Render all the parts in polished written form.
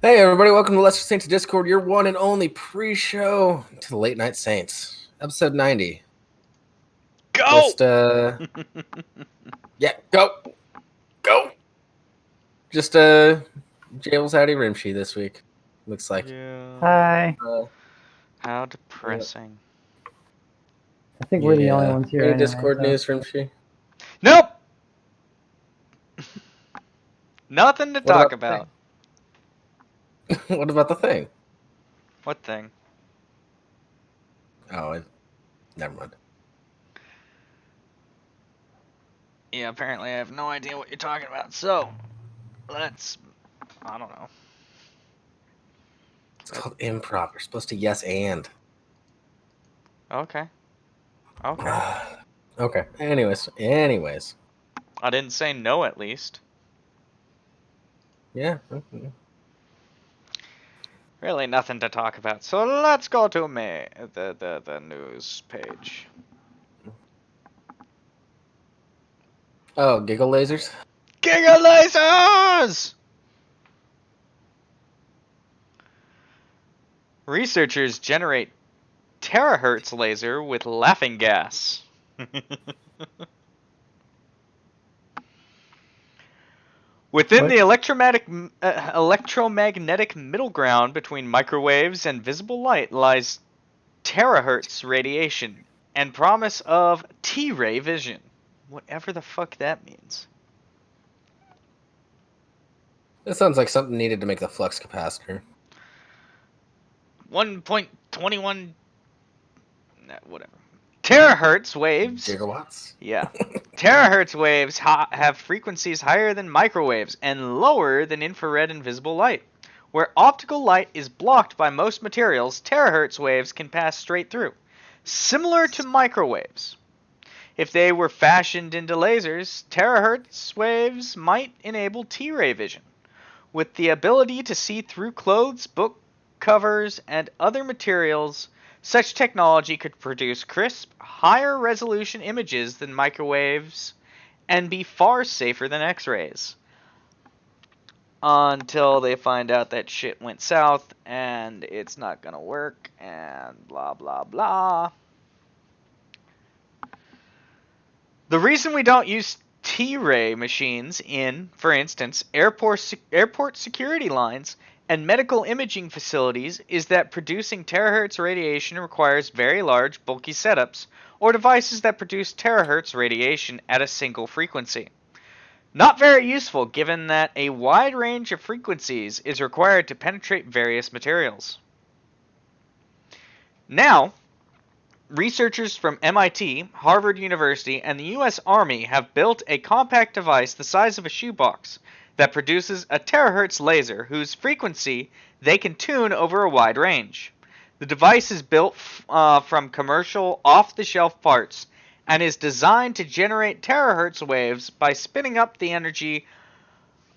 Hey everybody, welcome to Lesser Saints Discord, your one and only pre-show to the Late Night Saints. Episode 90. Go! Just yeah, go! Just Jables Howdy Rimshee this week. Looks like. Yeah. Hi. How depressing. I think we're the only ones here Any anyway. Discord news, Rimshee? Nope! Nothing to What talk about about. What about the thing? What thing? Oh, never mind. Yeah, apparently I have no idea what you're talking about. So, I don't know. It's called improv. You're supposed to yes and. Okay. Okay. Anyways. I didn't say no at least. Yeah. Really nothing to talk about. So let's go to the news page. Oh, giggle lasers? Giga lasers! Researchers generate terahertz laser with laughing gas. Within What? the electromagnetic middle ground between microwaves and visible light lies terahertz radiation and promise of T-ray vision. Whatever the fuck that means. This sounds like something needed to make the flux capacitor. 1.21... whatever. Terahertz waves... Gigawatts? Yeah. Terahertz waves have frequencies higher than microwaves and lower than infrared and visible light. Where optical light is blocked by most materials, terahertz waves can pass straight through, similar to microwaves. If they were fashioned into lasers, terahertz waves might enable T-ray vision, with the ability to see through clothes, book covers, and other materials. Such technology could produce crisp, higher resolution images than microwaves and be far safer than X-rays. Until they find out that shit went south and it's not gonna work and blah blah blah. The reason we don't use T-ray machines in, for instance, airport security lines and medical imaging facilities is that producing terahertz radiation requires very large, bulky setups, or devices that produce terahertz radiation at a single frequency. Not very useful given that a wide range of frequencies is required to penetrate various materials. Now, researchers from MIT, Harvard University, and the US Army have built a compact device the size of a shoebox that produces a terahertz laser whose frequency they can tune over a wide range. The device is built from commercial off-the-shelf parts and is designed to generate terahertz waves by spinning up the energy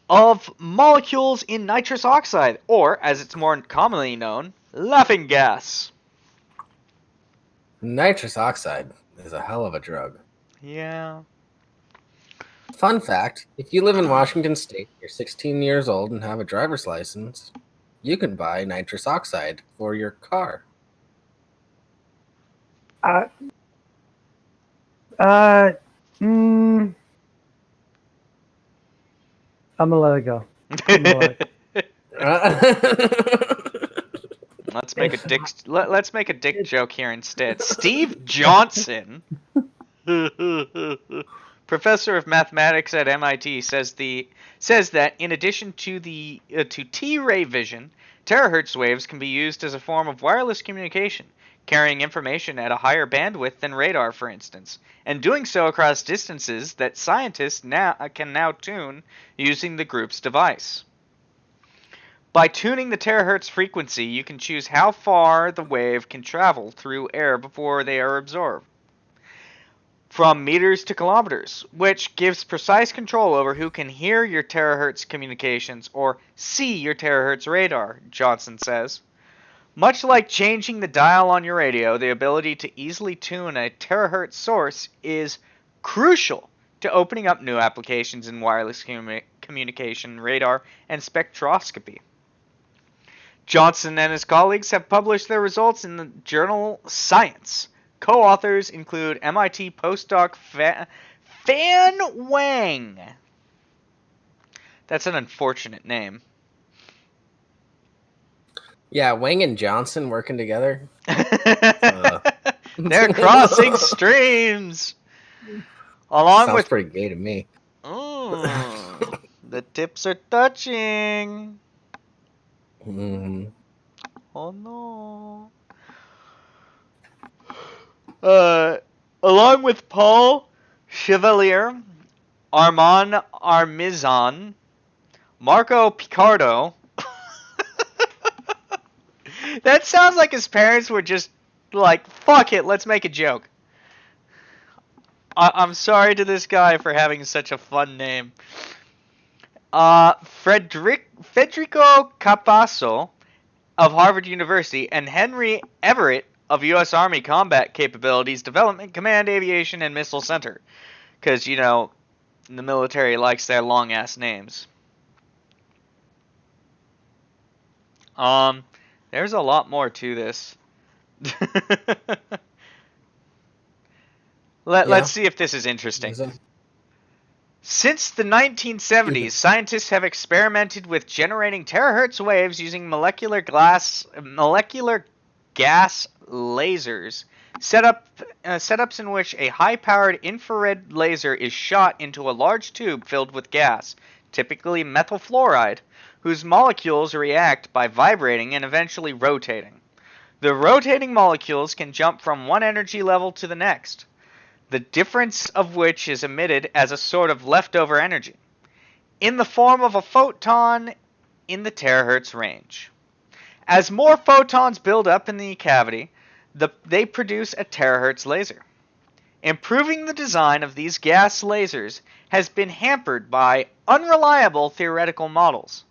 of molecules in nitrous oxide, or, as it's more commonly known, laughing gas. Nitrous oxide is a hell of a drug. Yeah. Fun fact, if you live in Washington State, you're 16 years old and have a driver's license, you can buy nitrous oxide for your car. I'm gonna let it go. Let's make a dick joke here instead. Steve Johnson, professor of mathematics at MIT, says that in addition to to T-ray vision, terahertz waves can be used as a form of wireless communication, carrying information at a higher bandwidth than radar, for instance, and doing so across distances that scientists can now tune using the group's device. By tuning the terahertz frequency, you can choose how far the wave can travel through air before they are absorbed, from meters to kilometers, which gives precise control over who can hear your terahertz communications or see your terahertz radar, Johnson says. Much like changing the dial on your radio, the ability to easily tune a terahertz source is crucial to opening up new applications in wireless communication, radar, and spectroscopy. Johnson and his colleagues have published their results in the journal Science. Co-authors include MIT postdoc Fan Wang. That's an unfortunate name. Yeah, Wang and Johnson working together. They're crossing streams. Along Sounds with pretty gay to me. the tips are touching. Mm-hmm. Oh no. Along with Paul Chevalier, Armand Armizan, Marco Picardo. That sounds like his parents were just like, fuck it, let's make a joke. I'm sorry to this guy for having such a fun name. Federico Capasso of Harvard University and Henry Everett of U.S. Army Combat Capabilities Development Command Aviation and Missile Center. Because, you know, the military likes their long-ass names. There's a lot more to this. Let's see if this is interesting. Since the 1970s, scientists have experimented with generating terahertz waves using molecular gas lasers, setups in which a high-powered infrared laser is shot into a large tube filled with gas, typically methyl fluoride, whose molecules react by vibrating and eventually rotating. The rotating molecules can jump from one energy level to the next, the difference of which is emitted as a sort of leftover energy, in the form of a photon in the terahertz range. As more photons build up in the cavity, they produce a terahertz laser. Improving the design of these gas lasers has been hampered by unreliable theoretical models,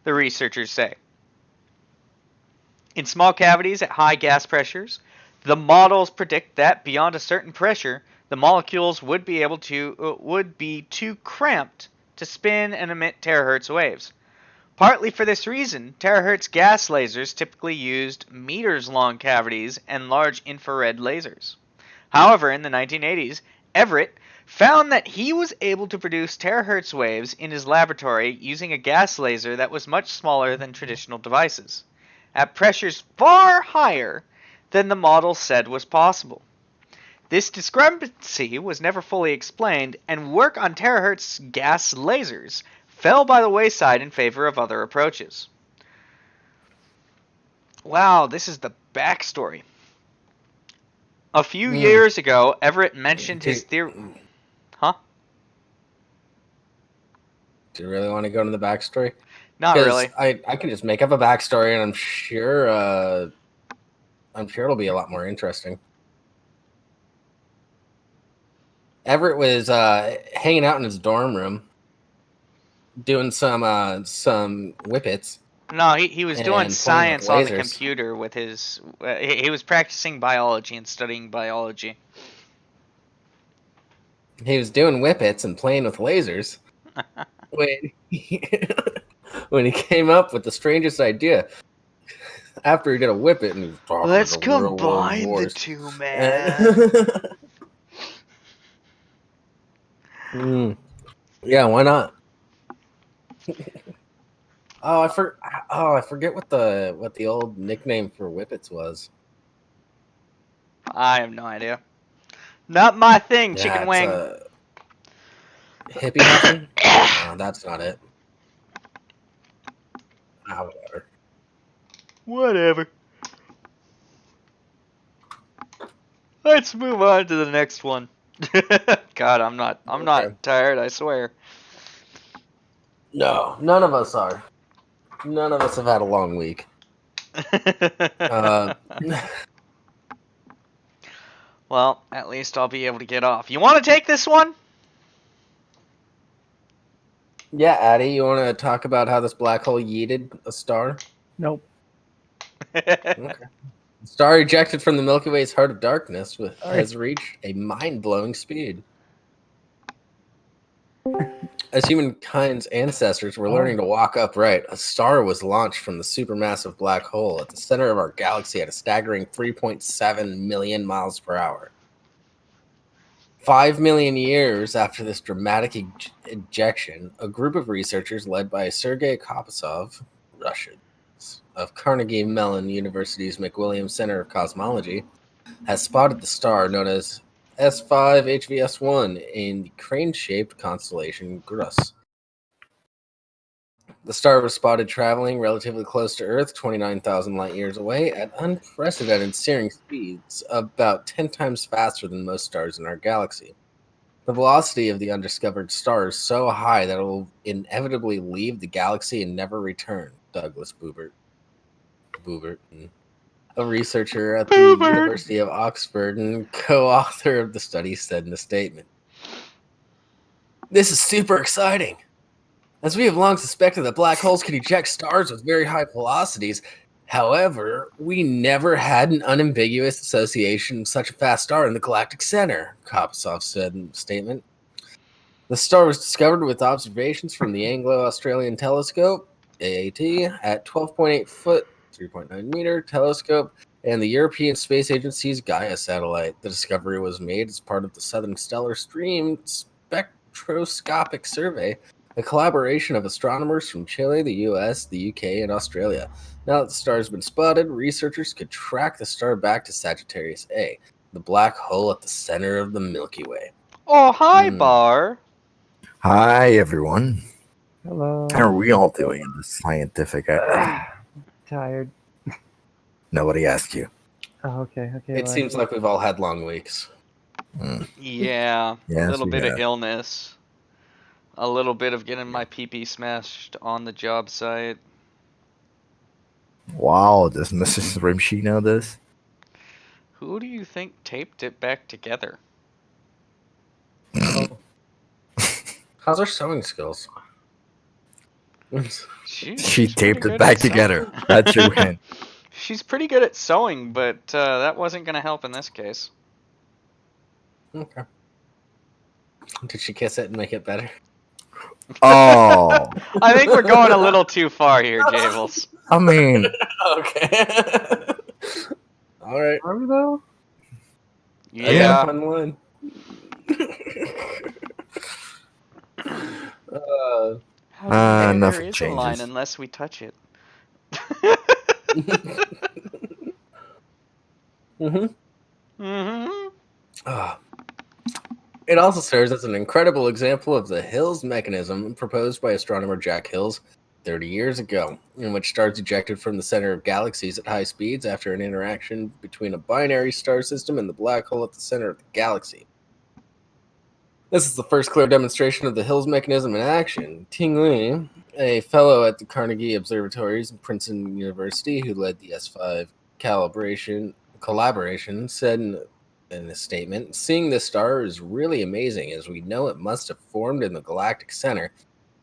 the researchers say. In small cavities at high gas pressures, the models predict that beyond a certain pressure, the molecules would be too cramped to spin and emit terahertz waves. Partly for this reason, terahertz gas lasers typically used meters-long cavities and large infrared lasers. However, in the 1980s, Everett found that he was able to produce terahertz waves in his laboratory using a gas laser that was much smaller than traditional devices, at pressures far higher than the model said was possible. This discrepancy was never fully explained, and work on terahertz gas lasers fell by the wayside in favor of other approaches. Wow, this is the backstory. A few years ago, Everett mentioned his theory. Huh? Do you really want to go into the backstory? Not really. I can just make up a backstory, and I'm sure it'll be a lot more interesting. Everett was hanging out in his dorm room, doing some whippets. No, he was doing science on the computer with his. He was practicing biology and studying biology. He was doing whippets and playing with lasers when he came up with the strangest idea. After he did a whippet and he was talking. Let's combine the two, man. Yeah, why not? I forget what the old nickname for whippets was. I have no idea. Not my thing, Yeah, chicken wing. Hippie nothing? No, that's not it. Whatever. Whatever. Let's move on to the next one. God, I'm not tired, I swear. No, none of us are. None of us have had a long week. Well, at least I'll be able to get off. You want to take this one? Yeah, Addy, you want to talk about how this black hole yeeted a star? Nope. Okay. The star ejected from the Milky Way's heart of darkness has reached a mind-blowing speed. As humankind's ancestors were learning to walk upright, a star was launched from the supermassive black hole at the center of our galaxy at a staggering 3.7 million miles per hour. 5 million years after this dramatic ejection, a group of researchers led by Sergei Kopasov, Russians, of Carnegie Mellon University's McWilliams Center of Cosmology, has spotted the star known as S5 HVS1 in the crane-shaped constellation Grus. The star was spotted traveling relatively close to Earth, 29,000 light years away, at unprecedented searing speeds, about 10 times faster than most stars in our galaxy. The velocity of the undiscovered star is so high that it will inevitably leave the galaxy and never return, Douglas Boobert, a researcher at the University of Oxford and co-author of the study, said in a statement. This is super exciting. As we have long suspected that black holes can eject stars with very high velocities, however, we never had an unambiguous association of such a fast star in the galactic center, Kopasov said in a statement. The star was discovered with observations from the Anglo-Australian Telescope, AAT, at 12.8 foot, 3.9 meter telescope, and the European Space Agency's Gaia satellite. The discovery was made as part of the Southern Stellar Stream Spectroscopic Survey, a collaboration of astronomers from Chile, the US, the UK, and Australia. Now that the star has been spotted, researchers could track the star back to Sagittarius A, the black hole at the center of the Milky Way. Oh, hi, Bar. Hi, everyone. Hello. How are we all doing in this scientific Tired. Nobody asked you. Oh, okay. It seems like we've all had long weeks. Yeah, Yes, a little we bit have. of illness. A little bit of getting my pee-pee smashed on the job site. Wow, does Mrs. Rimshee know this? Who do you think taped it back together? How's our sewing skills? She She's pretty taped it good back at sewing. together. That's your hint. She's pretty good at sewing, but that wasn't going to help in this case. Okay. Did she kiss it and make it better? Oh, I think we're going a little too far here, Jables. I mean, Okay. All right. Are we though? Yeah. Fun one. How enough there is a changes. line unless we touch it. Mm-hmm. It also serves as an incredible example of the Hills mechanism proposed by astronomer Jack Hills 30 years ago, in which stars ejected from the center of galaxies at high speeds after an interaction between a binary star system and the black hole at the center of the galaxy. This is the first clear demonstration of the Hills mechanism in action. Ting Li, a fellow at the Carnegie Observatories and Princeton University who led the S5 collaboration, said in a statement, "Seeing this star is really amazing, as we know it must have formed in the galactic center,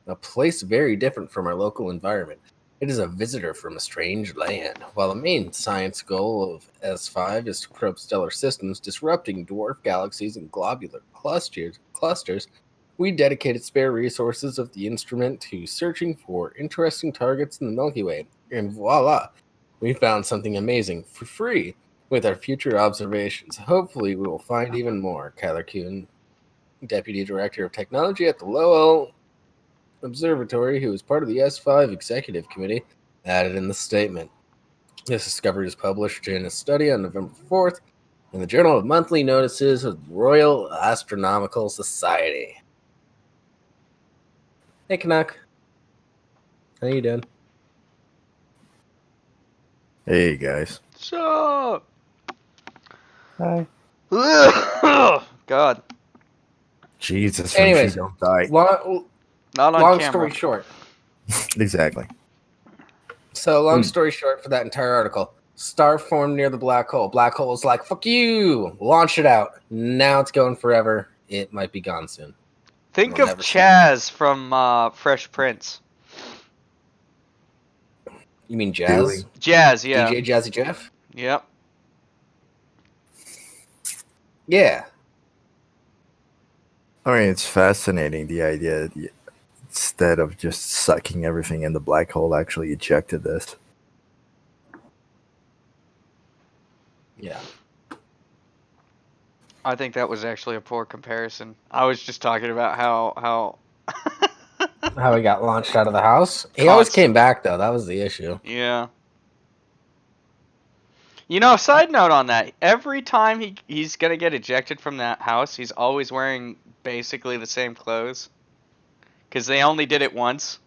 a place very different from our local environment. It is a visitor from a strange land. While the main science goal of S5 is to probe stellar systems, disrupting dwarf galaxies and globular clusters, we dedicated spare resources of the instrument to searching for interesting targets in the Milky Way. And voila, we found something amazing for free with our future observations. Hopefully we will find even more," Kyler Kuhn, Deputy Director of Technology at the Lowell Observatory, who is part of the S5 Executive Committee, added in the statement. This discovery was published in a study on November 4th in the Journal of Monthly Notices of the Royal Astronomical Society. Hey, Canuck. How you doing? hey guys. So, Hi. God, Jesus, Anyways, Rimshee, don't die. not on Long camera. story short. Exactly. So, long story short for that entire article. Star formed near the black hole. Black hole is like, fuck you! Launch it out. Now it's going forever. It might be gone soon. Think We'll of never see Chaz from Fresh Prince. You mean Jazz? Jazz, yeah. DJ Jazzy Jeff? Yep. Yeah. I mean, it's fascinating, the idea that instead of just sucking everything in, the black hole actually ejected this. Yeah. I think that was actually a poor comparison. I was just talking about how How he got launched out of the house. He always came back though. That was the issue. Yeah. You know, side note on that, every time he's gonna get ejected from that house, he's always wearing basically the same clothes. Because they only did it once.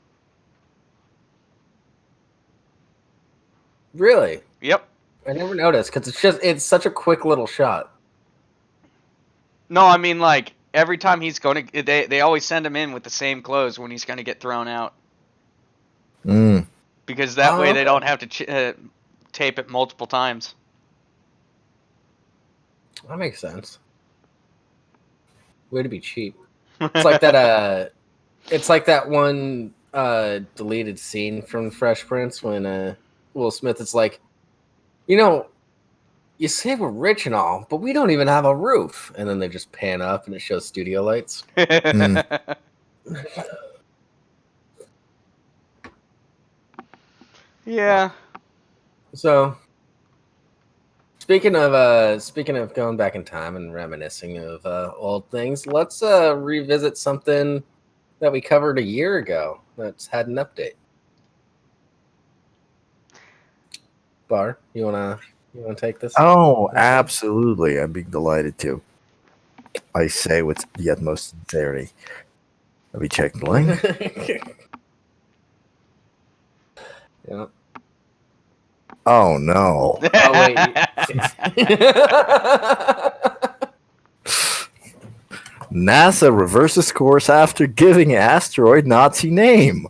Really? Yep. I never noticed because it's such a quick little shot. No, I mean like every time he's going to, they always send him in with the same clothes when he's gonna get thrown out. Mm. Because that way they okay. don't have to tape it multiple times. That makes sense. Way to be cheap. It's like that. It's like that one deleted scene from Fresh Prince when Will Smith is like, you say we're rich and all, but we don't even have a roof. And then they just pan up and it shows studio lights. Yeah. So, speaking of going back in time and reminiscing of old things, let's revisit something that we covered a year ago that's had an update. Bar, you wanna take this? Oh, absolutely. I'd be delighted to. I say with the utmost sincerity. Let me check the link. Yeah. Oh, no. Oh wait. NASA reverses course after giving asteroid Nazi name.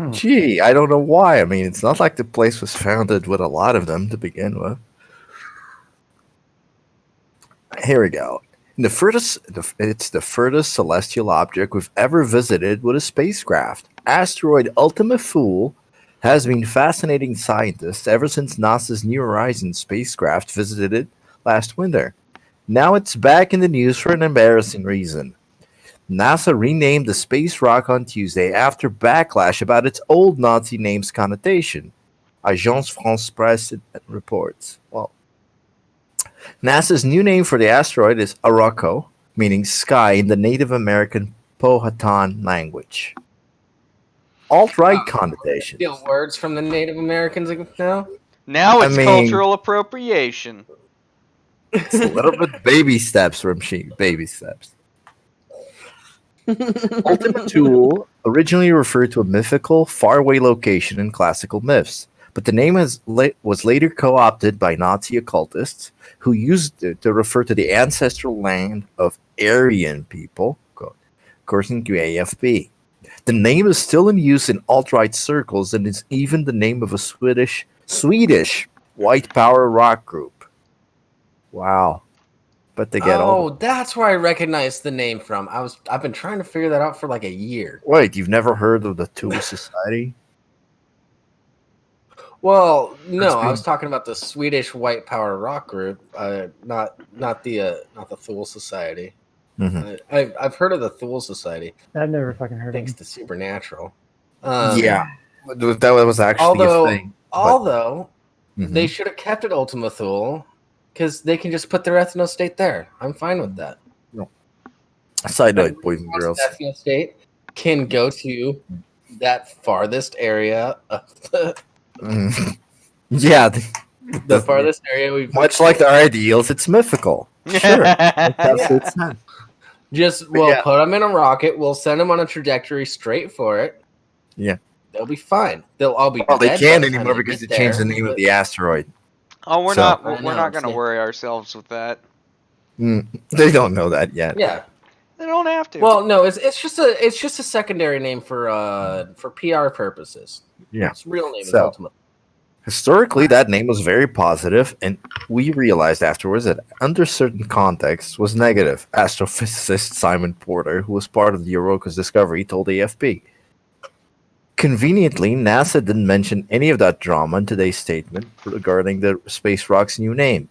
Gee, I don't know why. I mean, it's not like the place was founded with a lot of them to begin with. Here we go. It's the furthest celestial object we've ever visited with a spacecraft. Asteroid Ultima Thule has been fascinating scientists ever since NASA's New Horizons spacecraft visited it last winter. Now it's back in the news for an embarrassing reason. NASA renamed the space rock on Tuesday after backlash about its old Nazi name's connotation. Agence France-Presse reports. Well, NASA's new name for the asteroid is Arauco, meaning sky in the Native American Powhatan language. Alt-right connotations. Steal words from the Native Americans now? Now it's cultural appropriation. It's a little bit baby steps, Rimshee. Baby steps. Ultima Thule originally referred to a mythical, faraway location in classical myths, but the name was later co-opted by Nazi occultists who used it to refer to the ancestral land of Aryan people, according to AFP. The name is still in use in alt-right circles and is even the name of a Swedish white power rock group. Wow. But they get all that's where I recognize the name from. I've been trying to figure that out for like a year. Wait, you've never heard of the Thule Society? Well, no, I was talking about the Swedish white power rock group, not the Thule Society. Mm-hmm. I've heard of the Thule Society. I've never fucking heard of it. Thanks to Supernatural. Yeah, that was actually a thing. Although they should have kept it Ultima Thule, because they can just put their ethno-state there. I'm fine with that. No. Side note, boys and girls. Ethno-state can go to that farthest area of the... Yeah. The farthest area we've... Much like our ideals, it's mythical. Sure. That's put them in a rocket. We'll send them on a trajectory straight for it. Yeah. They'll be fine. They'll all be dead. They can't by the anymore time because they they changed the name of the asteroid. Oh, we're not going to worry ourselves with that. They don't know that yet. Yeah. They don't have to. Well, no, it's just a secondary name for PR purposes. Yeah. Its real name is Ultima. Historically, that name was very positive, and we realized afterwards that under certain contexts was negative. Astrophysicist Simon Porter, who was part of the Arauco's discovery, told AFP. Conveniently, NASA didn't mention any of that drama in today's statement regarding the space rock's new name.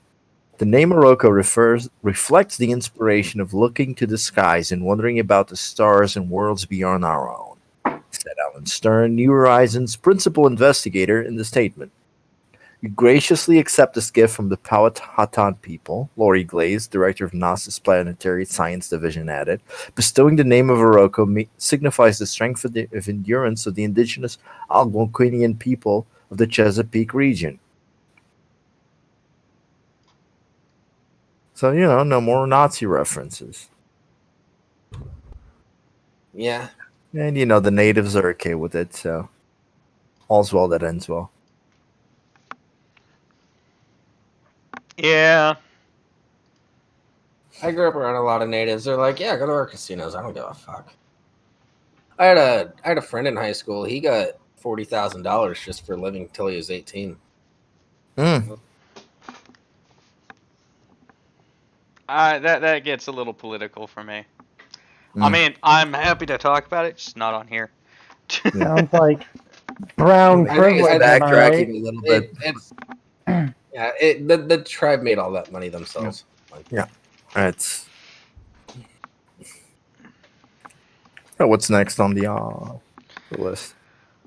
The name Morocco reflects the inspiration of looking to the skies and wondering about the stars and worlds beyond our own, said Alan Stern, New Horizons principal investigator, in the statement. We graciously accept this gift from the Powhatan people, Laurie Glaze, director of NASA's Planetary Science Division, added. Bestowing the name of Morocco signifies the strength of endurance of the indigenous Algonquinian people of the Chesapeake region. So, no more Nazi references. Yeah. And, the natives are okay with it, so all's well that ends well. Yeah. I grew up around a lot of natives. They're like, yeah, go to our casinos. I don't give a fuck. I had a friend in high school. He got $40,000 just for living till he was 18. That gets a little political for me. I mean, I'm happy to talk about it, just not on here. Sounds like brown I think privilege, it's am I right? backtracking a little bit. The tribe made all that money themselves. Yeah. That's. What's next on the list?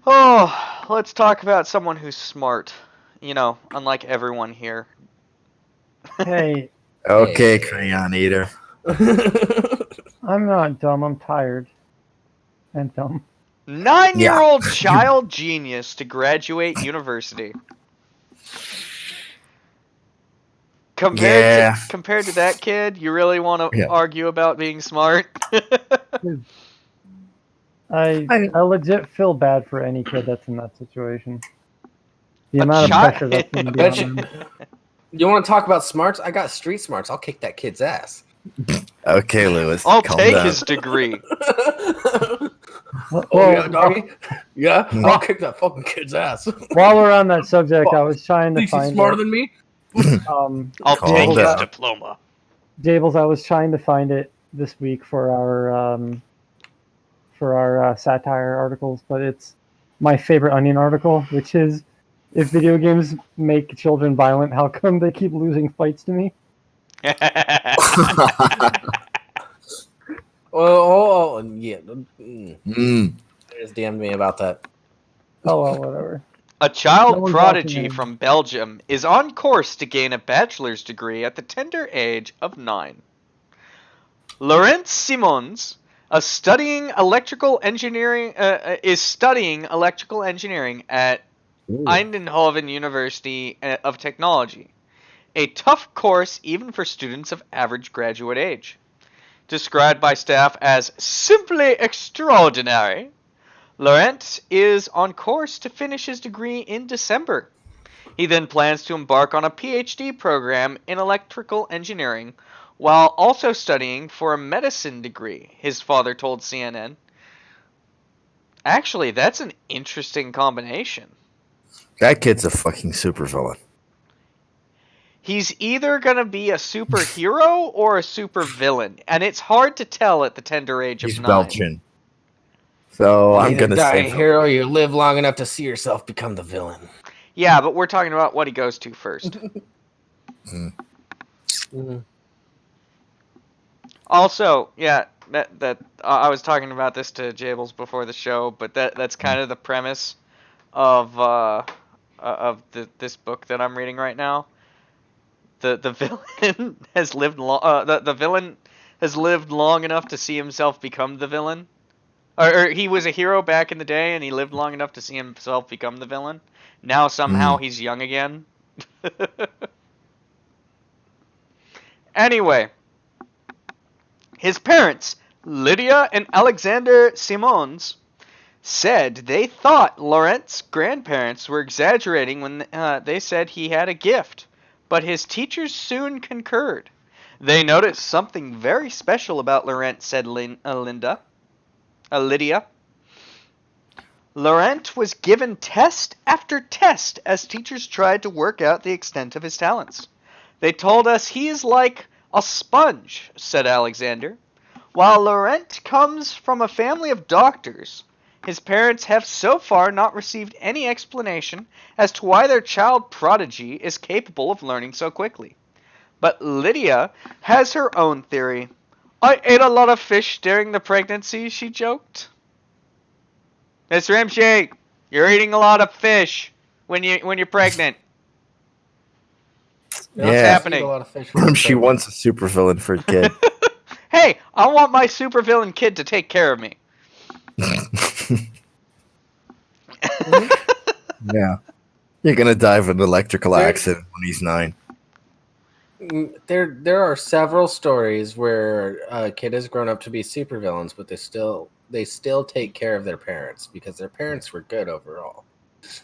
Oh, let's talk about someone who's smart. Unlike everyone here. Hey, Okay, Hey. Crayon Eater. I'm not dumb. I'm tired and dumb. 9-year-old child genius to graduate university. Compared to that kid, you really want to argue about being smart? I legit feel bad for any kid that's in that situation. The amount of pressure that's going to be on them. You want to talk about smarts? I got street smarts. I'll kick that kid's ass. Okay, Lewis. I'll take his degree. Yeah, doggy. Yeah, I'll kick that fucking kid's ass. While we're on that subject, I was trying to find. He's smarter than me. I'll take his diploma. Jables, I was trying to find it this week for our satire articles, but it's my favorite Onion article, which is, if video games make children violent, how come they keep losing fights to me? Yeah. They just DM'd me about that. Oh, well, whatever. A child prodigy from Belgium is on course to gain a bachelor's degree at the tender age of 9. Laurent Simons is studying electrical engineering at Eindhoven University of Technology, a tough course even for students of average graduate age. Described by staff as simply extraordinary, Laurent is on course to finish his degree in December. He then plans to embark on a PhD program in electrical engineering while also studying for a medicine degree, his father told CNN. Actually, that's an interesting combination. That kid's a fucking supervillain. He's either going to be a superhero or a supervillain, and it's hard to tell at the tender age of 9. He's Belgian. So I'm going to say hero, you live long enough to see yourself become the villain. Yeah, but we're talking about what he goes to first. Also, yeah, that I was talking about this to Jables before the show, but that's kind of the premise of this book that I'm reading right now. The villain has lived the villain has lived long enough to see himself become the villain. Or he was a hero back in the day, and he lived long enough to see himself become the villain. Now somehow he's young again. Anyway, his parents, Lydia and Alexander Simons, said they thought Laurent's grandparents were exaggerating when they said he had a gift, but his teachers soon concurred. They noticed something very special about Laurent, said Lydia. Laurent was given test after test as teachers tried to work out the extent of his talents. They told us he is like a sponge, said Alexander. While Laurent comes from a family of doctors, his parents have so far not received any explanation as to why their child prodigy is capable of learning so quickly. But Lydia has her own theory. I ate a lot of fish during the pregnancy, she joked. Miss Rimshee, you're eating a lot of fish when you're pregnant. You're What's not supposed to eat happening? a lot of fish when you're She pregnant. wants a supervillain for a kid. Hey, I want my supervillain kid to take care of me. Yeah. You're gonna die of an electrical There- accident when he's 9. There are several stories where a kid has grown up to be supervillains, but they still take care of their parents because their parents were good overall.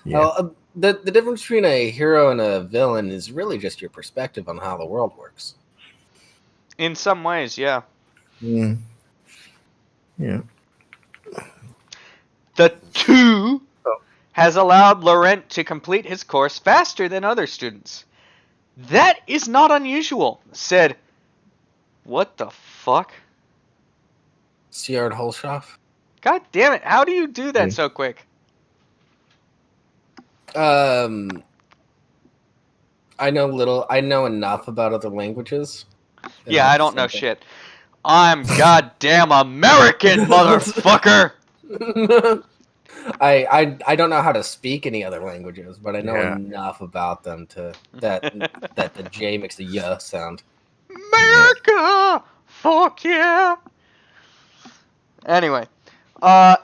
Yeah. The difference between a hero and a villain is really just your perspective on how the world works. In some ways, yeah. Mm. Yeah. The 2 Oh. has allowed Laurent to complete his course faster than other students. That is not unusual, said. What the fuck? Siard Holshoff. God damn it, how do you do that so quick? I know enough about other languages. Yeah, I don't know shit. I'm goddamn American, motherfucker! I don't know how to speak any other languages, but I know Yeah. enough about them to that the J makes the y sound. America! Fuck yeah! Anyway,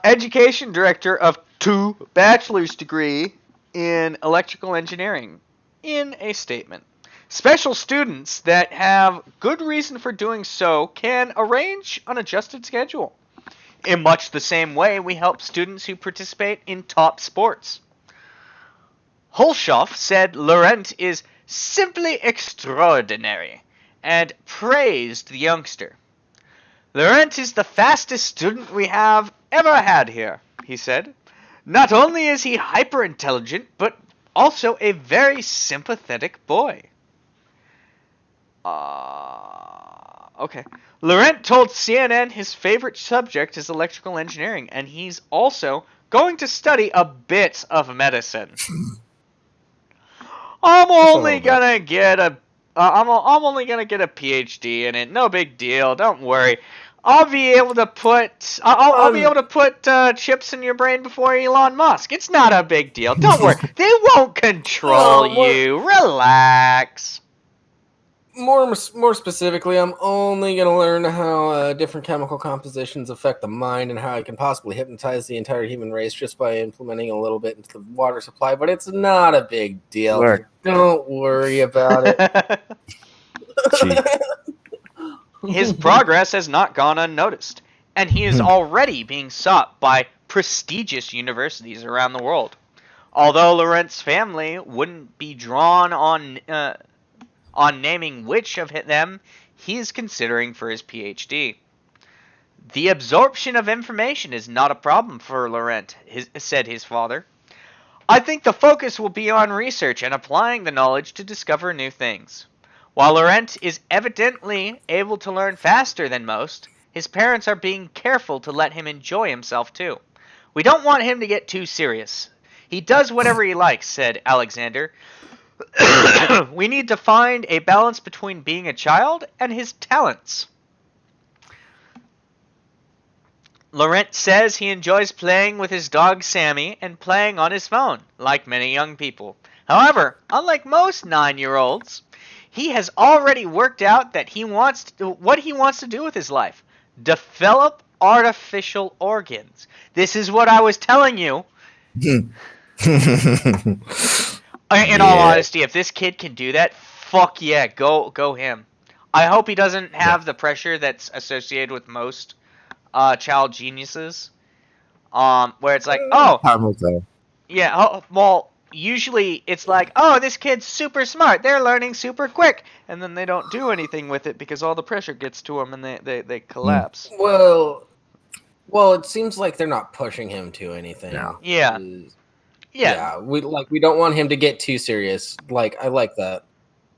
education director of 2 bachelor's degree in electrical engineering in a statement. Special students that have good reason for doing so can arrange an adjusted schedule. In much the same way we help students who participate in top sports. Holshoff said Laurent is simply extraordinary and praised the youngster. Laurent is the fastest student we have ever had here, he said. Not only is he hyper-intelligent, but also a very sympathetic boy. Okay. Laurent told CNN his favorite subject is electrical engineering, and he's also going to study a bit of medicine. I'm only gonna get a PhD in it. No big deal. Don't worry. I'll be able to put chips in your brain before Elon Musk. It's not a big deal. Don't worry. They won't control you. Relax. More specifically, I'm only going to learn how different chemical compositions affect the mind and how I can possibly hypnotize the entire human race just by implementing a little bit into the water supply, but it's not a big deal. Look. Don't worry about it. His progress has not gone unnoticed, and he is already being sought by prestigious universities around the world. Although Laurent's family wouldn't be drawn on naming which of them he is considering for his PhD. The absorption of information is not a problem for Laurent, said his father. I think the focus will be on research and applying the knowledge to discover new things. While Laurent is evidently able to learn faster than most, his parents are being careful to let him enjoy himself too. We don't want him to get too serious. He does whatever he likes, said Alexander. We need to find a balance between being a child and his talents. Laurent says he enjoys playing with his dog Sammy and playing on his phone, like many young people. However, unlike most 9-year-olds, he has already worked out that what he wants to do with his life. Develop artificial organs. This is what I was telling you. In all honesty, if this kid can do that, fuck yeah, go him. I hope he doesn't have the pressure that's associated with most child geniuses, where it's like, usually it's like, oh, this kid's super smart, they're learning super quick, and then they don't do anything with it because all the pressure gets to them and they collapse. Well, it seems like they're not pushing him to anything. No. Yeah. We don't want him to get too serious. I like that.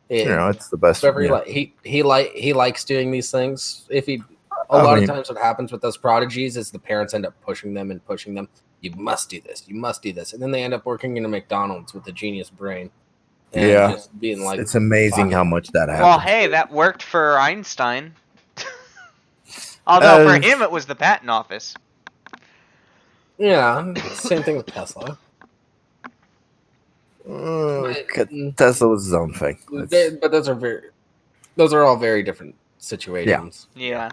It's the best. He likes doing these things. A lot of times what happens with those prodigies is the parents end up pushing them. You must do this. You must do this. And then they end up working in a McDonald's with a genius brain. and Yeah. just being like, It's amazing fuck how it. much that happens. Well, hey, that worked for Einstein. Although for him it was the patent office. Yeah, same thing with Tesla. Tesla was his own thing. But those are all very different situations. Yeah.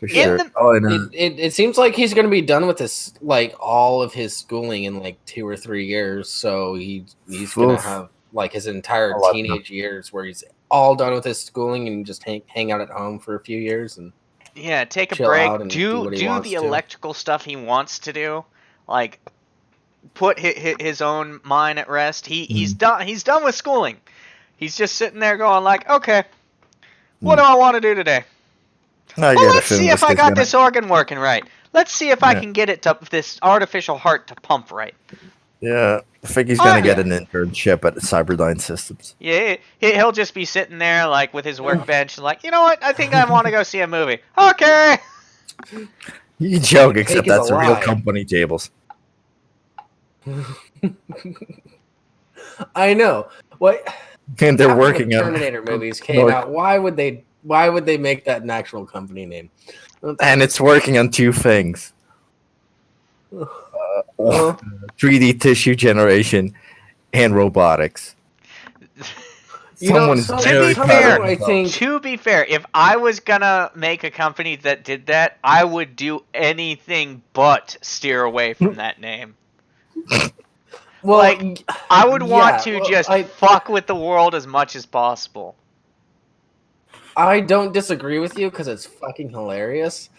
For In sure. the- It seems like he's going to be done with this, like all of his schooling in like 2 or 3 years. So he's going to Oof. have like his entire A lot. teenage years where he's all done with his schooling and just hang out at home for a few years and Yeah, take a chill break. out and do what he Do wants the to. electrical stuff he wants to do. Like put his own mind at rest. He's done. He's done with schooling. He's just sitting there going like, okay, what do I want to do today? I Well, get a let's feeling see if I kid's got gonna- this organ working right. Let's see if I Yeah. can get it to this artificial heart to pump right. Yeah, I think he's Oh, gonna yeah. get an internship at Cyberdyne Systems. Yeah, he'll just be sitting there like with his workbench, like, you know what? I think I want to go see a movie. Okay. You joke, Cake except is that's a a real lie. company, Jables. I know. What? And they're After working the on Terminator movies came out. Why would they make that an actual company name? and it's working on two things: Uh, 3D tissue generation and robotics. Someone's To very be proud fair, of I himself. think To be fair, if I was gonna make a company that did that, I would do anything but steer away from that name. well, Like, I would want to well, just I fuck with the world as much as possible. don't disagree with you because it's fucking hilarious.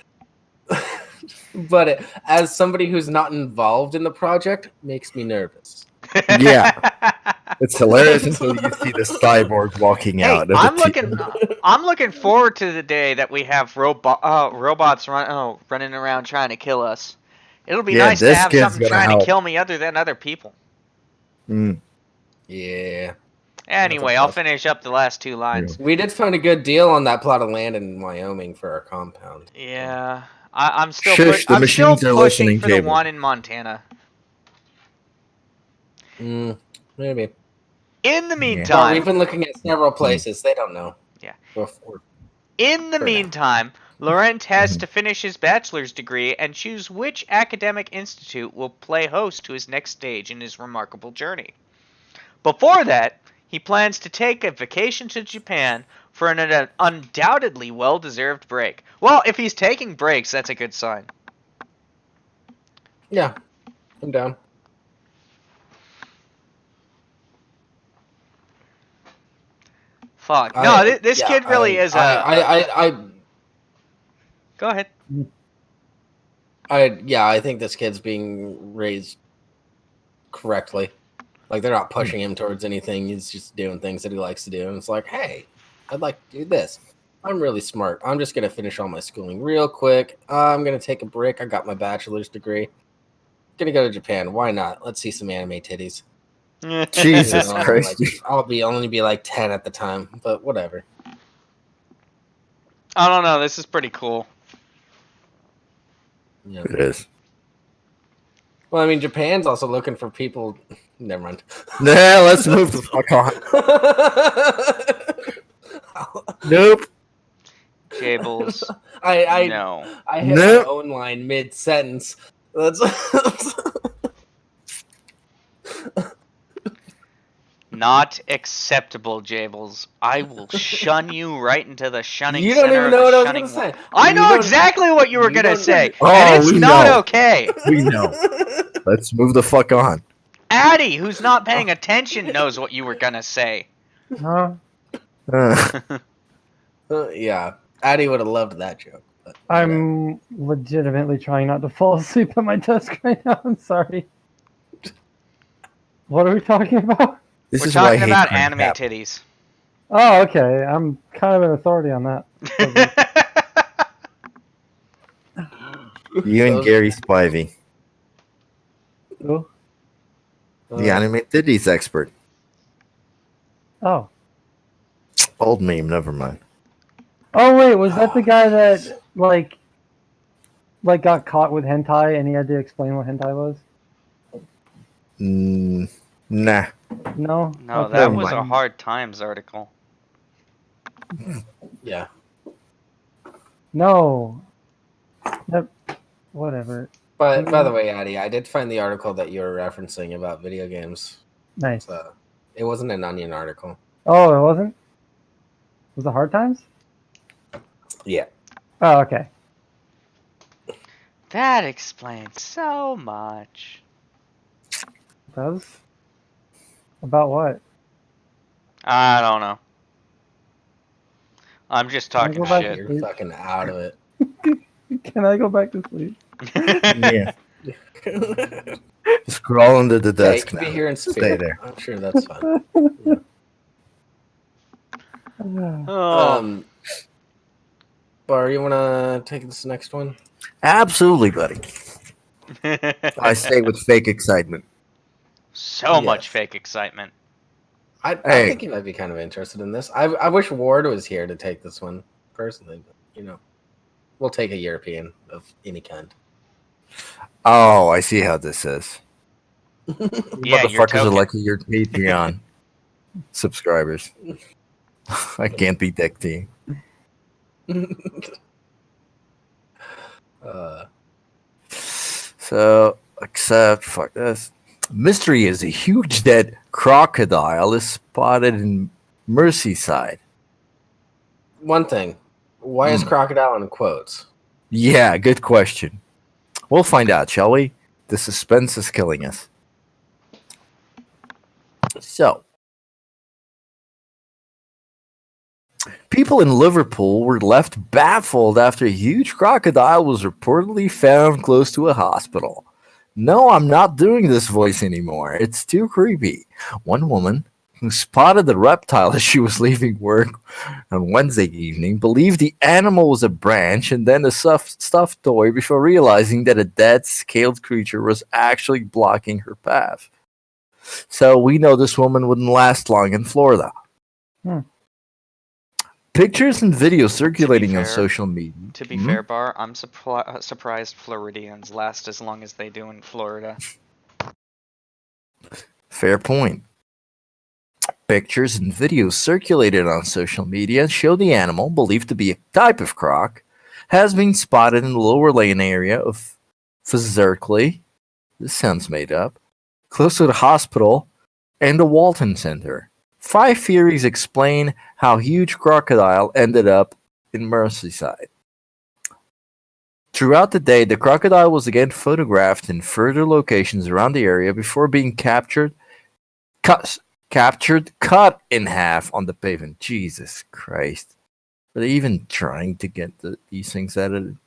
But as somebody who's not involved in the project, makes me nervous. Yeah. It's hilarious until you see the cyborg walking Hey, out. I'm looking forward to the day that we have robots running around trying to kill us. It'll be Yeah, nice to this have kid's something gonna trying help. to kill me other than other people. Mm. Yeah. Anyway, I'll finish up the last two lines. We did find a good deal on that plot of land in Wyoming for our compound. Yeah, I'm still Shush, the I'm still machines are pushing listening, for the Cable. one in Montana. Maybe. In the Well, meantime, we've been looking at several places. They don't know. Yeah. Before. In the For now. meantime, Laurent has to finish his bachelor's degree and choose which academic institute will play host to his next stage in his remarkable journey. Before that, he plans to take a vacation to Japan for an undoubtedly well-deserved break. Well, if he's taking breaks, that's a good sign. Yeah. I'm down. Fuck. No, this kid really is Go ahead. I think this kid's being raised correctly. Like, they're not pushing him towards anything. He's just doing things that he likes to do. And it's like, hey, I'd like to do this. I'm really smart. I'm just going to finish all my schooling real quick. I'm going to take a break. I got my bachelor's degree. Going to go to Japan. Why not? Let's see some anime titties. Jesus You know, Christ. like, I'll only be like 10 at the time, but whatever. I don't know. This is pretty cool. Yeah. It is. Well, I mean, Japan's also looking for people. Never mind. Nah, let's move the fuck on. Nope. Jables. I No. I hit Nope. my own line mid sentence. That's Not acceptable, Jables. I will shun you right into the shunning You don't center even of know the what I was shunning gonna say. I You know don't- exactly what you were you gonna don't- say, Oh, and it's we not know. okay. We know. Let's move the fuck on. Addie, who's not paying attention, knows what you were gonna say. Huh? Yeah, Addie would have loved that joke. But I'm legitimately trying not to fall asleep at my desk right now. I'm sorry. What are we talking about? This We're is why I talking hate about Crime anime Cap. titties. Oh, okay. I'm kind of an authority on that. You and Those- Gary Spivey, Oh. the anime titties expert. Oh. Old meme, never mind. Oh wait, was that the guy that like got caught with hentai and he had to explain what hentai was? Nah. No. No, Okay. that was a Hard Times article. Yeah. No. Yep. Whatever. But by the way, Addy, I did find the article that you were referencing about video games. Nice. So it wasn't an Onion article. Oh, it wasn't? Was it Hard Times? Yeah. Oh, okay. That explains so much. Does? About what? I don't know. I'm just talking go back to shit. You're fucking out of it. Can I go back to sleep? Yeah. Just crawl under the Okay, you desk can now. be here and Stay spirit. there. I'm sure that's fine. Oh. Bar, you want to take this next one? Absolutely, buddy. I say with fake excitement. So Yes. much fake excitement. I Hey. think you might be kind of interested in this. I wish Ward was here to take this one personally, but we'll take a European of any kind. Oh, I see how this is. Yeah, your Motherfuckers are token. like your Patreon subscribers. I can't beat that team. So, except, fuck this. Mystery is a huge dead crocodile is spotted in Merseyside. One thing, why is crocodile in quotes? Yeah, good question. We'll find out, shall we? The suspense is killing us. So, people in Liverpool were left baffled after a huge crocodile was reportedly found close to a hospital. No, I'm not doing this voice anymore. It's too creepy. One woman who spotted the reptile as she was leaving work on Wednesday evening believed the animal was a branch and then a stuffed toy before realizing that a dead, scaled creature was actually blocking her path. So we know this woman wouldn't last long in Florida. Pictures and videos circulating on fair- social media. To be fair, Bar, I'm surprised Floridians last as long as they do in Florida. Fair point. Pictures and videos circulated on social media show the animal, believed to be a type of croc, has been spotted in the lower lane area of Fazerkley. This sounds made up. Close to the hospital and the Walton Center. 5 theories explain how huge crocodile ended up in Merseyside. Throughout the day, the crocodile was again photographed in further locations around the area before being cut in half on the pavement. Jesus Christ. Are they even trying to get these things edited?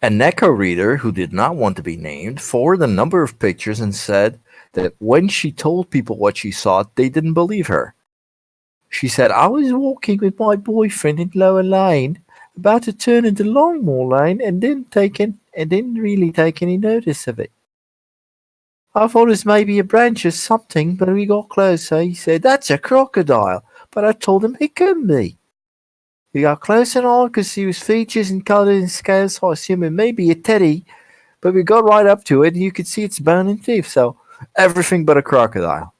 A Neko reader who did not want to be named forwarded a number of pictures and said that when she told people what she saw, they didn't believe her. She said, I was walking with my boyfriend in Lower Lane, about to turn into Longmore Lane, and didn't really take any notice of it. I thought it was maybe a branch or something, but we got closer. He said, that's a crocodile, but I told him it couldn't be. We got close and all could see his features and colour and scales, so I assumed it may be a teddy, but we got right up to it and you could see its bone and teeth, so everything but a crocodile.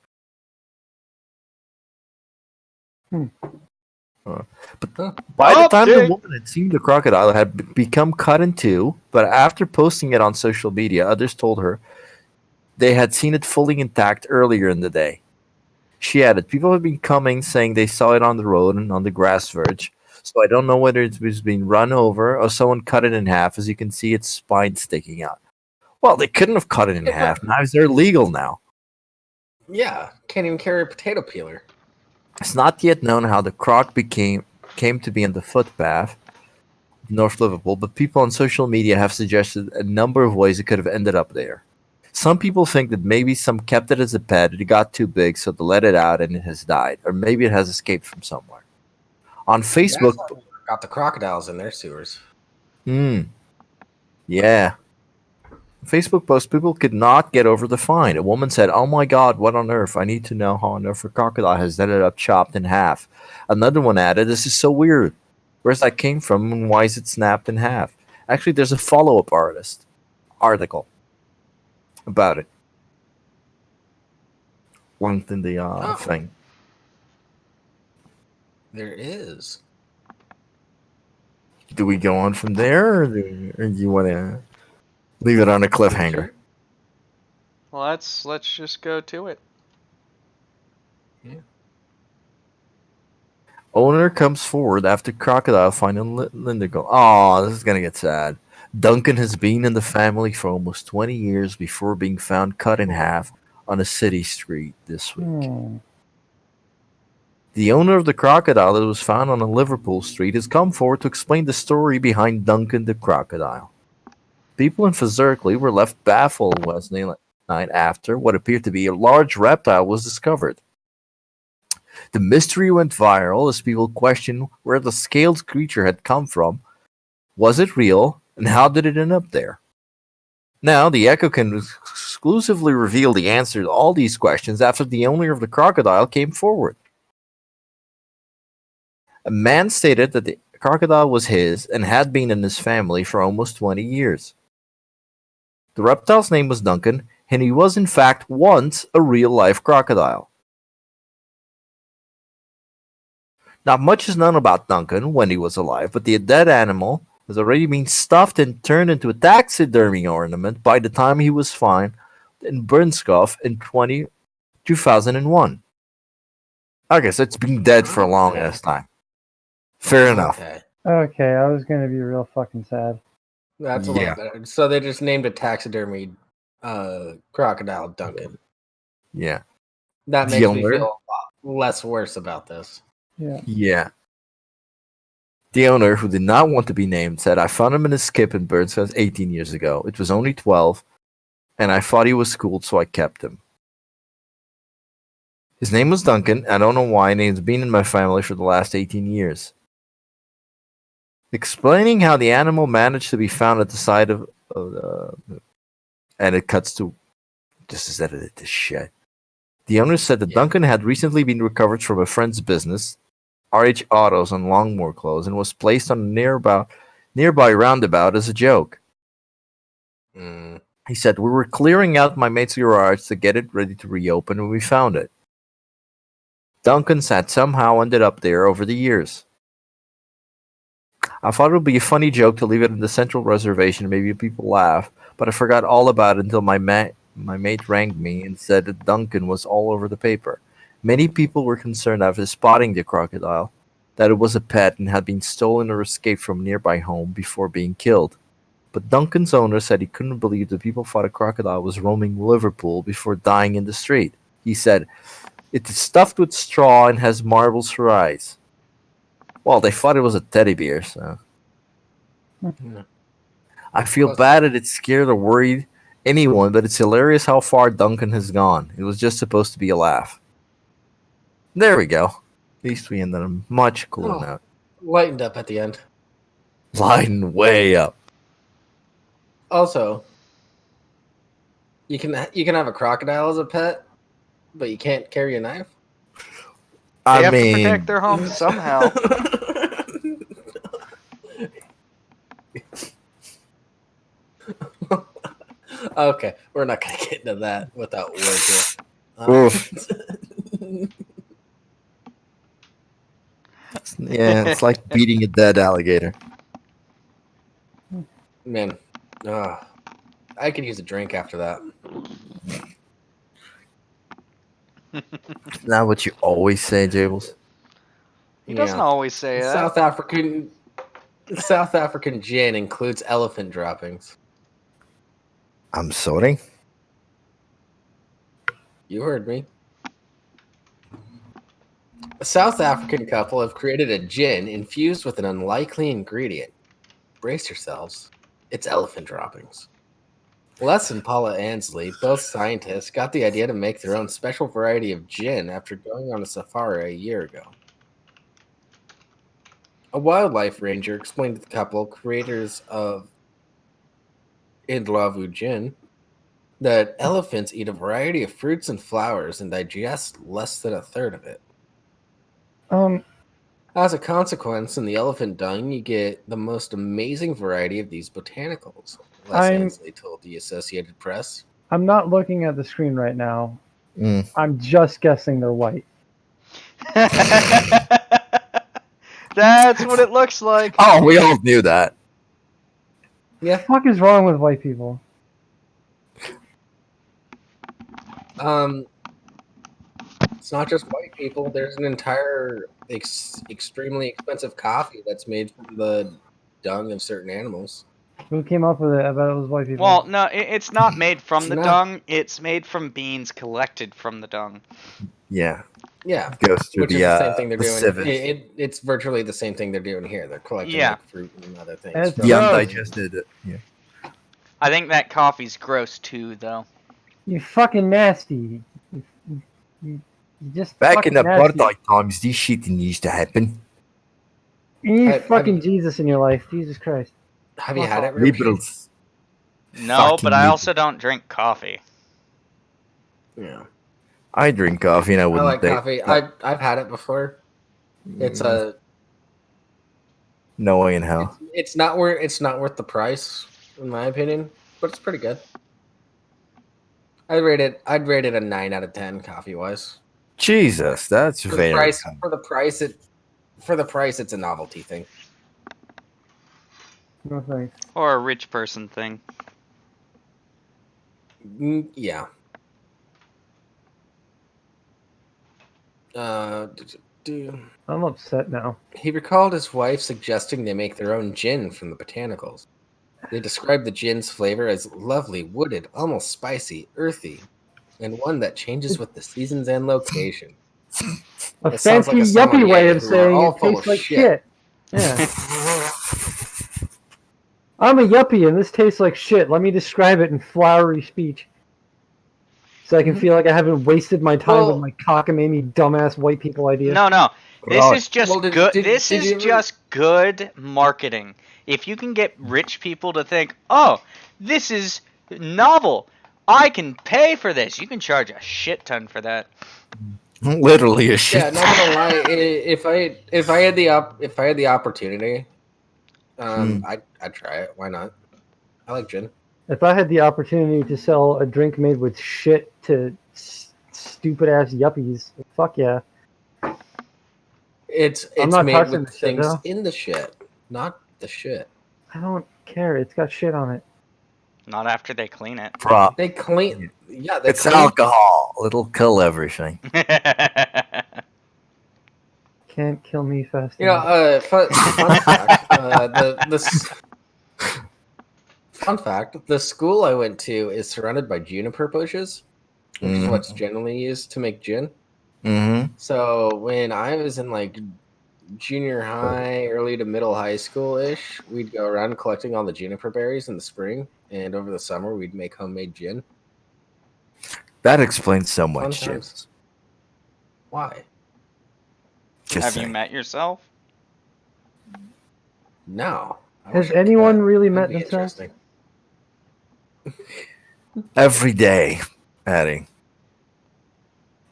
But by the time the woman had seen the crocodile, it had become cut in two, but after posting it on social media, others told her they had seen it fully intact earlier in the day. She added, people have been coming saying they saw it on the road and on the grass verge, so I don't know whether it was being run over or someone cut it in half. As you can see, its spine sticking out. Well, they couldn't have cut it in half. Knives are illegal now. Yeah, can't even carry a potato peeler. It's not yet known how the croc came to be in the footpath of North Liverpool, but people on social media have suggested a number of ways it could have ended up there. Some people think that maybe some kept it as a pet, it got too big, so they let it out and it has died. Or maybe it has escaped from somewhere. On Facebook... Got the crocodiles in their sewers. Yeah. Facebook post, people could not get over the find. A woman said, oh my god, what on earth? I need to know how on earth a crocodile has ended up chopped in half. Another one added, this is so weird. Where's that came from and why is it snapped in half? Actually, there's a follow-up article. about it. Linked in the Oh. thing. There is. Do we go on from there, or do you want to leave it on a cliffhanger? Sure. Well, let's just go to it. Owner comes forward after crocodile finding Linda go. Oh, this is gonna get sad. Duncan has been in the family for almost 20 years before being found cut in half on a city street this week. The owner of the crocodile that was found on a Liverpool street has come forward to explain the story behind Duncan the crocodile. People in Fazerkley were left baffled Wednesday night after what appeared to be a large reptile was discovered. The mystery went viral as people questioned where the scaled creature had come from, was it real, and how did it end up there? Now, the Echo can exclusively reveal the answer to all these questions after the owner of the crocodile came forward. A man stated that the crocodile was his and had been in his family for almost 20 years. The reptile's name was Duncan, and he was in fact once a real-life crocodile. Not much is known about Duncan when he was alive, but the dead animal has already been stuffed and turned into a taxidermy ornament by the time he was found in Brunskov in 2001. Okay, so it's been dead for a long ass time. Fair enough. Okay, I was gonna be real fucking sad. That's a lot better. So they just named a taxidermy crocodile Duncan. Yeah. That makes me feel a lot less worse about this. Yeah. The owner, who did not want to be named, said, I found him in a skip in Burnside 18 years ago. It was only 12, and I thought he was schooled, so I kept him. His name was Duncan. I don't know why, and he's been in my family for the last 18 years. Explaining how the animal managed to be found at the side of and it cuts to just as edited this shit. The owner said that Duncan had recently been recovered from a friend's business, RH Autos on Longmore Close, and was placed on a nearby roundabout as a joke. He said, we were clearing out my mate's garage to get it ready to reopen when we found it. Duncan's had somehow ended up there over the years. I thought it would be a funny joke to leave it in the central reservation and maybe people laugh, but I forgot all about it until my mate rang me and said that Duncan was all over the paper. Many people were concerned after spotting the crocodile that it was a pet and had been stolen or escaped from a nearby home before being killed. But Duncan's owner said he couldn't believe that people thought a crocodile was roaming Liverpool before dying in the street. He said, it is stuffed with straw and has marbles for eyes. Well, they thought it was a teddy bear, so. I feel bad that it scared or worried anyone, but it's hilarious how far Duncan has gone. It was just supposed to be a laugh. There we go. At least we ended on a much cooler note. Lightened up at the end. Lightened way up. Also, you can have a crocodile as a pet, but you can't carry a knife. They have to protect their home somehow. Okay, we're not gonna get into that without words. Yeah, it's like beating a dead alligator. Man, I could use a drink after that. Isn't that what you always say, Jables? He doesn't always say that. South African gin includes elephant droppings. I'm sorry? You heard me. A South African couple have created a gin infused with an unlikely ingredient. Brace yourselves. It's elephant droppings. Les and Paula Ansley, both scientists, got the idea to make their own special variety of gin after going on a safari a year ago. A wildlife ranger explained to the couple, creators of Idlavu gin, that elephants eat a variety of fruits and flowers and digest less than a third of it. As a consequence, in the elephant dung, you get the most amazing variety of these botanicals, Les Ansley told the Associated Press. I'm not looking at the screen right now. Mm. I'm just guessing they're white. That's what it looks like. Oh, we all knew that. Yeah. The fuck is wrong with white people? It's not just white people. There's an entire extremely expensive coffee that's made from the dung of certain animals. Who came up with it? I bet it was white people. Well, no, it's not made from the No. dung. It's made from beans collected from the dung. Yeah, Yeah, goes through which the is the same thing they're the doing. civet. It's virtually the same thing they're doing here. They're collecting Yeah. like fruit and other things. It's from- The gross. undigested. Yeah. I think that coffee's gross too, though. You fucking nasty. You just Back in fucking the nasty. apartheid times, this shit didn't used to happen. You need I- fucking Jesus in your life. Jesus Christ. Have you had it? Rimshee? Liberals. No, Fucking but I liberals. also don't drink coffee. Yeah, I drink coffee and I I wouldn't like think. coffee. I've had it before. It's a No way in hell. it's not worth the price in my opinion, but it's pretty good. I'd rate it a 9 out of 10 coffee wise. Jesus, that's For the very. price, for the price, it's a novelty thing. No thanks. Or a rich person thing. Yeah. I'm upset now. He recalled his wife suggesting they make their own gin from the botanicals. They described the gin's flavor as lovely, wooded, almost spicy, earthy, and one that changes with the seasons and location. A It sounds fancy like a yuppie sommelier way of who are saying all it full tastes of like shit. shit. Yeah. I'm a yuppie and this tastes like shit. Let me describe it in flowery speech. So I can feel like I haven't wasted my time with Well- my cockamamie dumbass white people idea. No. This Right. is just Well, good. did This you is ever- just good marketing. If you can get rich people to think, "Oh, this is novel. I can pay for this." You can charge a shit ton for that. Literally a shit. Yeah, not gonna lie. If I had the opportunity, I'd try it. Why not? I like gin. If I had the opportunity to sell a drink made with shit to stupid ass yuppies, fuck yeah. It's I'm not made touching with the shit, things though. in the shit, not the shit. I don't care. It's got shit on it. Not after they clean it. Prop. They clean. Yeah, they It's clean. alcohol. It'll kill everything. Can't kill me fast You know, enough. fun fact. Fun fact: the school I went to is surrounded by juniper bushes, which is what's generally used to make gin. Mm-hmm. So when I was in like junior high, early to middle high school ish, we'd go around collecting all the juniper berries in the spring, and over the summer we'd make homemade gin. That explains so Fun much, Jim. times. Why? Just Have you saying. met yourself? No. I Has wish I anyone could. really That'd met be themselves? interesting. Every day, Addie.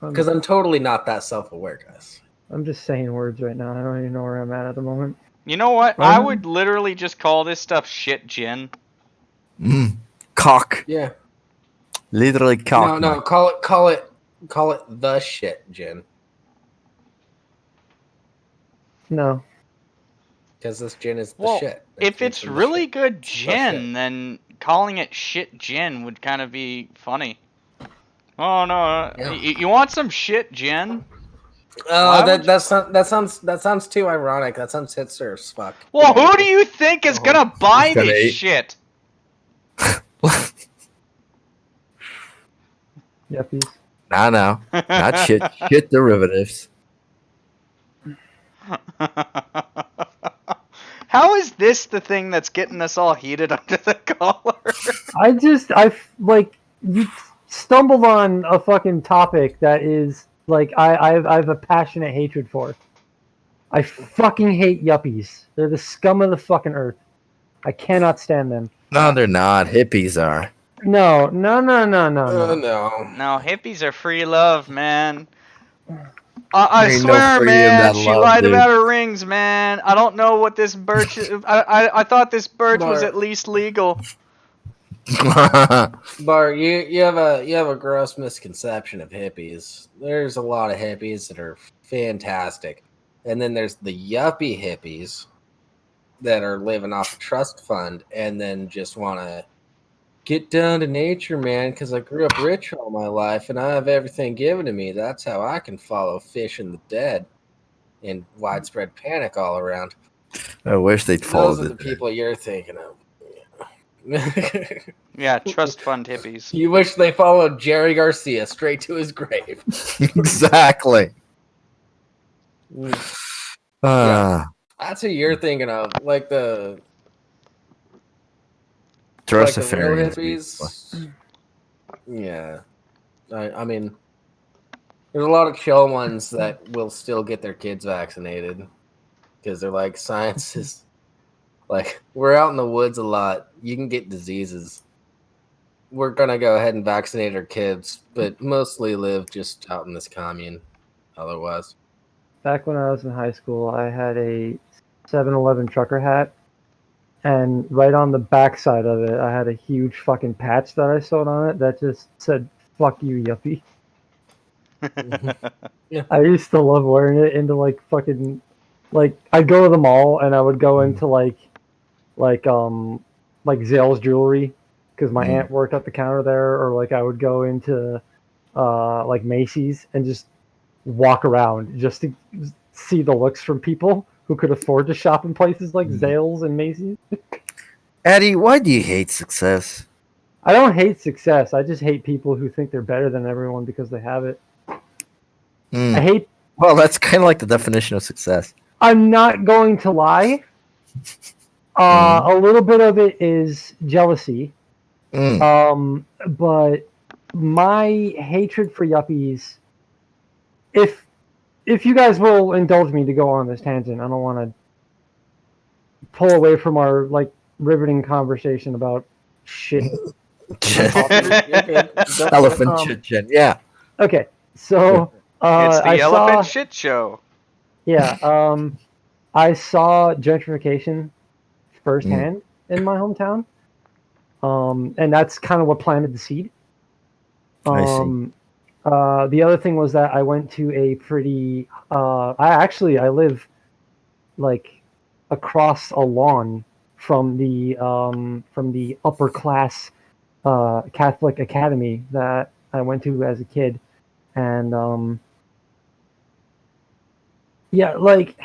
Because I'm totally not that self-aware, guys. I'm just saying words right now. I don't even know where I'm at the moment. You know what? I Um, would literally just call this stuff shit gin. Cock. Yeah. Literally cock. No. mate. Call it the shit, gin. No. Because this gin is the Well, shit. If made it's from the really shit. good the gin, shit. then calling it shit gin would kind of be funny. Oh no! Yeah. You want some shit gin? Oh, Why would that sounds too ironic. That sounds hipster as fuck. Well, who do you think is gonna buy Who's gonna this eat? shit? Yuppies. No. Not shit. Shit derivatives. How is this the thing that's getting us all heated under the collar? You stumbled on a fucking topic that is like I have a passionate hatred for. I fucking hate yuppies. They're the scum of the fucking earth. I cannot stand them. No, they're not. Hippies are. No. No. No, hippies are free love, man. I Ain't no swear, freedom man, that she love, lied dude. about her rings, man. I don't know what this birch. I thought this birch was Mark. at least legal. Bart, you have a gross misconception of hippies. There's a lot of hippies that are fantastic, and then there's the yuppie hippies that are living off a trust fund and then just want to get down to nature, man, because I grew up rich all my life and I have everything given to me. That's how I can follow fish in the dead and widespread panic all around. I wish they'd follow Those are the people you're thinking of. Yeah, trust fund hippies. You wish they followed Jerry Garcia straight to his grave. Exactly. That's who you're thinking of, like the real Dressifarians. hippies. Yeah, I mean, there's a lot of chill ones that will still get their kids vaccinated because they're like, science is like, we're out in the woods a lot. You can get diseases. We're gonna go ahead and vaccinate our kids, but mostly live just out in this commune. Otherwise, Back when I was in high school, I had a 7-Eleven trucker hat, and right on the back side of it, I had a huge fucking patch that I sewed on it that just said, "Fuck you, yuppie." I used to love wearing it into like fucking, like I'd go to the mall and I would go into like Zales jewelry because my aunt worked at the counter there, or like I would go into like Macy's and just walk around just to see the looks from people who could afford to shop in places like Zales and Macy's. Eddie, why do you hate success? I don't hate success. I just hate people who think they're better than everyone because they have it. I hate. Well, that's kind of like the definition of success. I'm not going to lie. A little bit of it is jealousy. But my hatred for yuppies, if you guys will indulge me to go on this tangent, I don't want to pull away from our like riveting conversation about shit. Elephant shit. Yeah. Okay, so it's the I elephant saw, shit show. Yeah, I saw gentrification firsthand in my hometown, and that's kind of what planted the seed. I see. The other thing was that I went to a pretty. I live like across a lawn from the upper class Catholic academy that I went to as a kid, and yeah, like.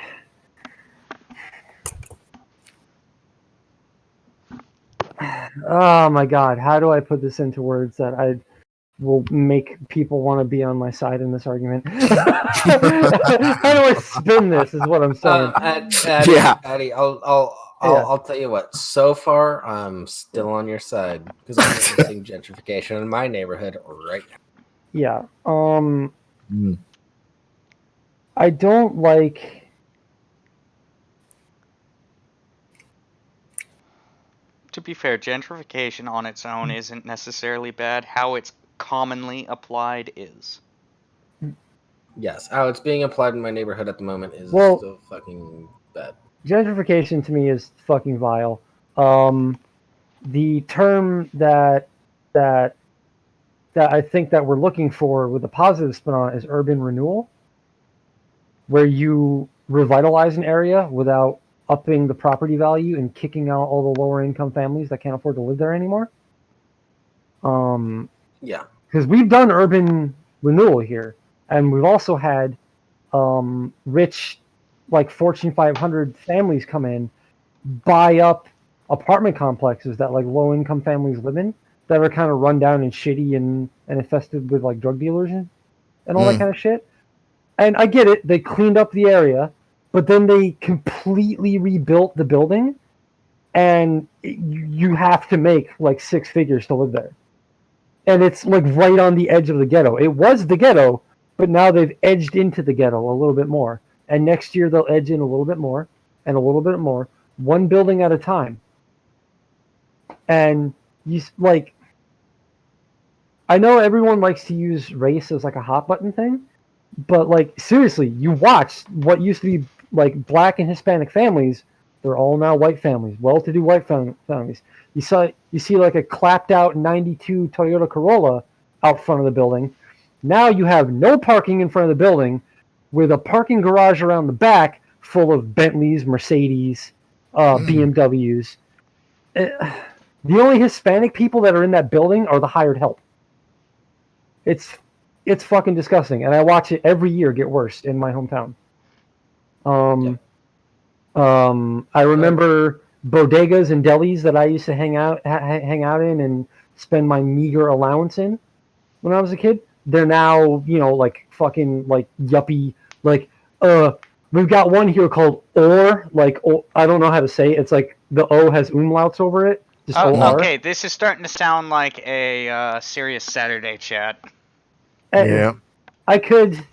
Oh my God! How do I put this into words that I will make people want to be on my side in this argument? How do I spin this? Is what I'm saying. Addy, I'll tell you what. So far, I'm still on your side because I'm witnessing gentrification in my neighborhood right now. Yeah. I don't like. To be fair, gentrification on its own isn't necessarily bad. How it's commonly applied is. Yes, how it's being applied in my neighborhood at the moment is so fucking bad. Gentrification to me is fucking vile. The term that I think that we're looking for with a positive spin on it is urban renewal, where you revitalize an area without upping the property value and kicking out all the lower income families that can't afford to live there anymore. Yeah. Because we've done urban renewal here, and we've also had rich, like Fortune 500 families come in, buy up apartment complexes that like low income families live in that are kind of run down and shitty and infested with like drug dealers and all that kind of shit. And I get it, they cleaned up the area, but then they completely rebuilt the building, and you have to make like 6 figures to live there. And it's like right on the edge of the ghetto. It was the ghetto, but now they've edged into the ghetto a little bit more. And next year they'll edge in a little bit more and a little bit more, one building at a time. And you like, I know everyone likes to use race as like a hot button thing, but like seriously, you watch what used to be like black and Hispanic families, They're all now white families, well-to-do white families. You see like a clapped-out '92 Toyota Corolla out front of the building. Now you have no parking in front of the building, with a parking garage around the back full of Bentleys, Mercedes, BMWs. The only Hispanic people that are in that building are the hired help. It's fucking disgusting, and I watch it every year get worse in my hometown. I remember bodegas and delis that I used to hang out in and spend my meager allowance in when I was a kid. They're now, like fucking like yuppie, like we've got one here called Or, like I don't know how to say it. It's like the O has umlauts over it. Just O-R. Okay, this is starting to sound like a serious Saturday chat. Yeah. I could.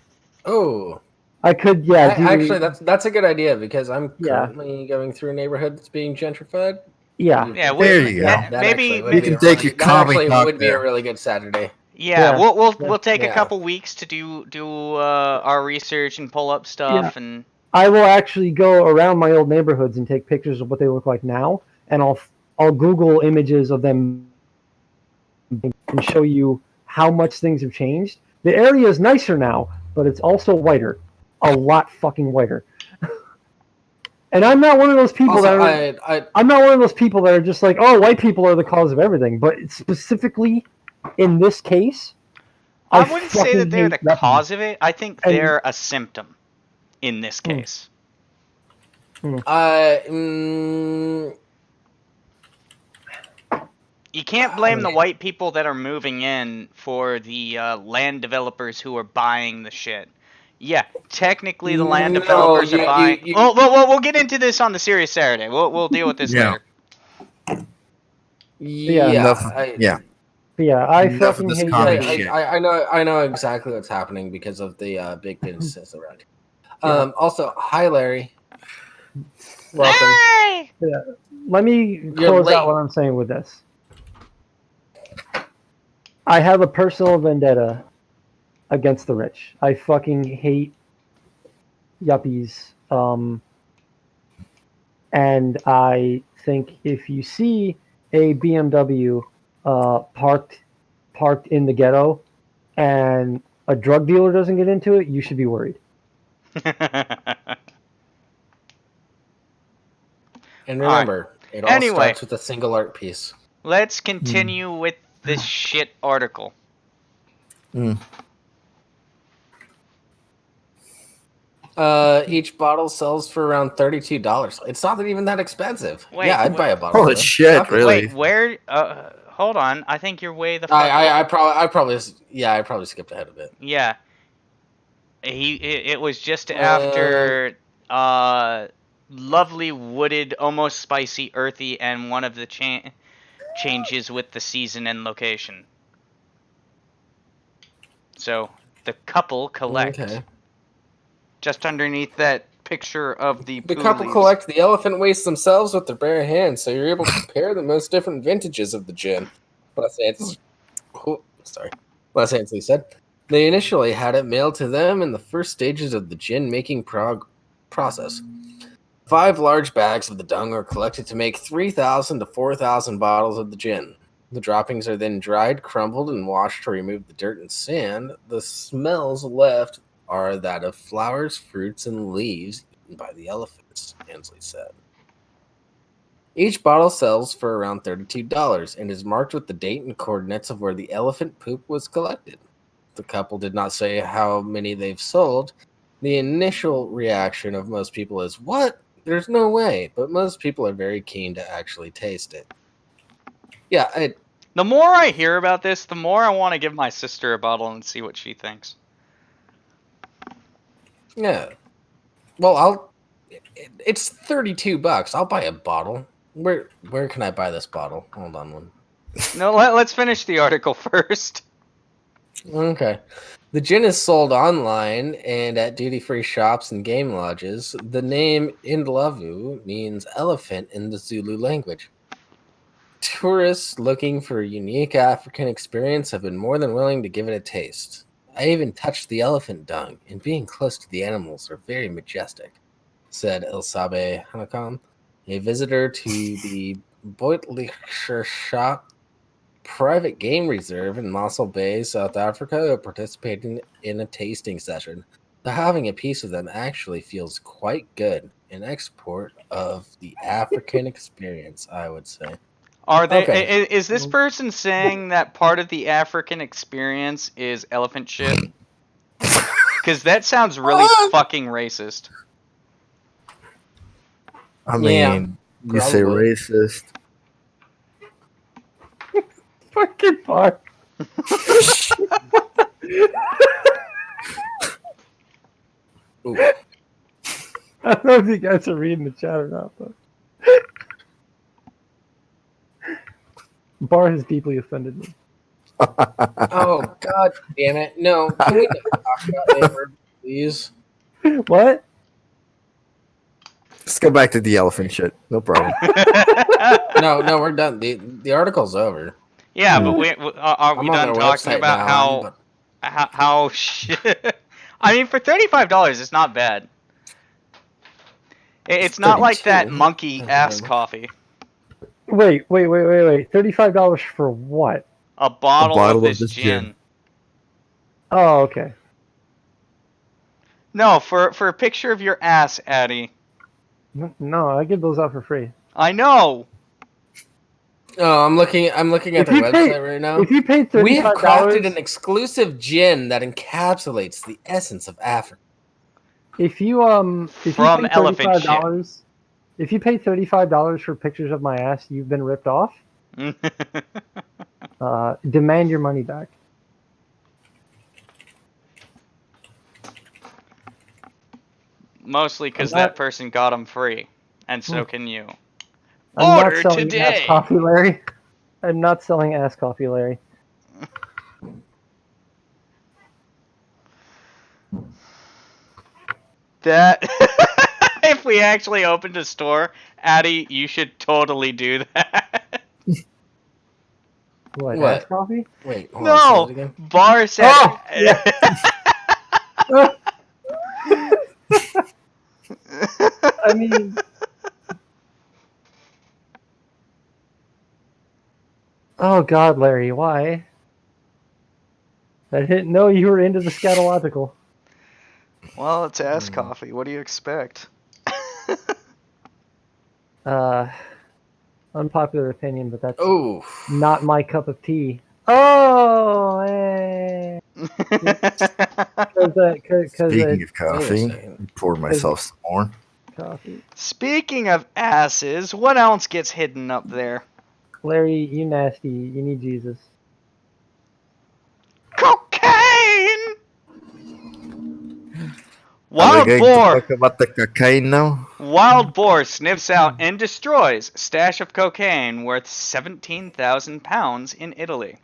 Oh. Actually, that's a good idea because I'm currently going through a neighborhood that's being gentrified. Yeah. There you go. Maybe you can take your comic talk would be a really good Saturday. Yeah, we'll take a couple weeks to do our research and pull up stuff and. I will actually go around my old neighborhoods and take pictures of what they look like now, and I'll Google images of them and show you how much things have changed. The area is nicer now, but it's also whiter, a lot fucking whiter. And I'm not one of those people I'm not one of those people that are just like, oh, white people are the cause of everything. But specifically in this case, I wouldn't say that they're the cause of it. I think they're a symptom in this case. You can't blame the white people that are moving in for the land developers who are buying the shit. Yeah, technically the land developers are buying. We'll get into this on the Serious Saturday. We'll deal with this later. I fucking hate shit. I know exactly what's happening because of the big businesses around here. Also, hi Larry. Welcome. Hey! Yeah. Let me close out what I'm saying with this. I have a personal vendetta against the rich. I fucking hate yuppies. And I think if you see a BMW parked in the ghetto and a drug dealer doesn't get into it, you should be worried. And remember, it all starts with a single art piece. Let's continue with this shit article. Each bottle sells for around $32. It's not even that expensive. Wait, I'd buy a bottle. Holy shit! Really? Wait, where? Hold on. I think you're way the fuck. I probably skipped ahead a bit. Yeah. It was just after lovely wooded, almost spicy, earthy, and one of the changes with the season and location. So the couple collect. Okay. Just underneath that picture of the couple collect the elephant waste themselves with their bare hands, so you're able to compare the most different vintages of the gin. Los Angeles said they initially had it mailed to them in the first stages of the gin making process. 5 large bags of the dung are collected to make 3,000 to 4,000 bottles of the gin. The droppings are then dried, crumbled, and washed to remove the dirt and sand. The smells left are that of flowers, fruits, and leaves eaten by the elephants, Ansley said. Each bottle sells for around $32 and is marked with the date and coordinates of where the elephant poop was collected. The couple did not say how many they've sold. The initial reaction of most people is, what? There's no way. But most people are very keen to actually taste it. Yeah. The more I hear about this, the more I want to give my sister a bottle and see what she thinks. Yeah. Well, it's $32. I'll buy a bottle. Where can I buy this bottle? Hold on one. No, let's finish the article first. Okay. The gin is sold online and at duty-free shops and game lodges. The name Indlavu means elephant in the Zulu language. Tourists looking for a unique African experience have been more than willing to give it a taste. I even touched the elephant dung, and being close to the animals are very majestic, said Ilsabe Hanakam, a visitor to the Boitlicher private game reserve in Mossel Bay, South Africa, participating in a tasting session. So having a piece of them actually feels quite good. An export of the African experience, I would say. Are they? Okay. Is this person saying that part of the African experience is elephant shit? Because that sounds really fucking racist. I Yeah, mean, you say probably. racist. Fucking fuck. Ooh. I don't know if you guys are reading the chat or not, but Bar has deeply offended me. Oh, god damn it. No, can we not talk about A-word, please? What? Let's go back to the elephant shit. No problem. No, we're done. The article's over. Yeah, but are we I'm on done their talking website about now, but how shit? I mean, for $35, it's not bad. It's not like that 32. monkey Thank you ass very much. coffee. Wait. $35 for what? A bottle of bottle of this this gin. gin. Oh, okay. No, for a picture of your ass, Addy. No, I give those out for free. I know. Oh, I'm looking at If their you pay- website right now. If you paid We have crafted $35, an exclusive gin that encapsulates the essence of Africa. if you From pay elephant shit. $35, if you pay $35 for pictures of my ass, you've been ripped off. Demand your money back. Mostly because I'm not- that person got them free, and so can you. I'm Order not selling today. ass coffee, Larry. I'm not selling ass coffee, Larry. That if we actually opened a store, Addy, you should totally do that. What? What? Ass coffee? Wait, hold on, say No, that again. Bar said. Oh, yeah. I mean, oh God, Larry, why? I didn't know you were into the scatological. Well, it's ass coffee. What do you expect? Unpopular opinion, but that's Oh, not my cup of tea. Oh, eh. Speaking of wait a coffee, second. pour myself some more. Coffee. Speaking of asses, what else gets hidden up there? Larry, you nasty. You need Jesus. Cocaine! Are Wild we going boar! to talk about the cocaine now? Wild boar sniffs out and destroys stash of cocaine worth 17,000 pounds in Italy.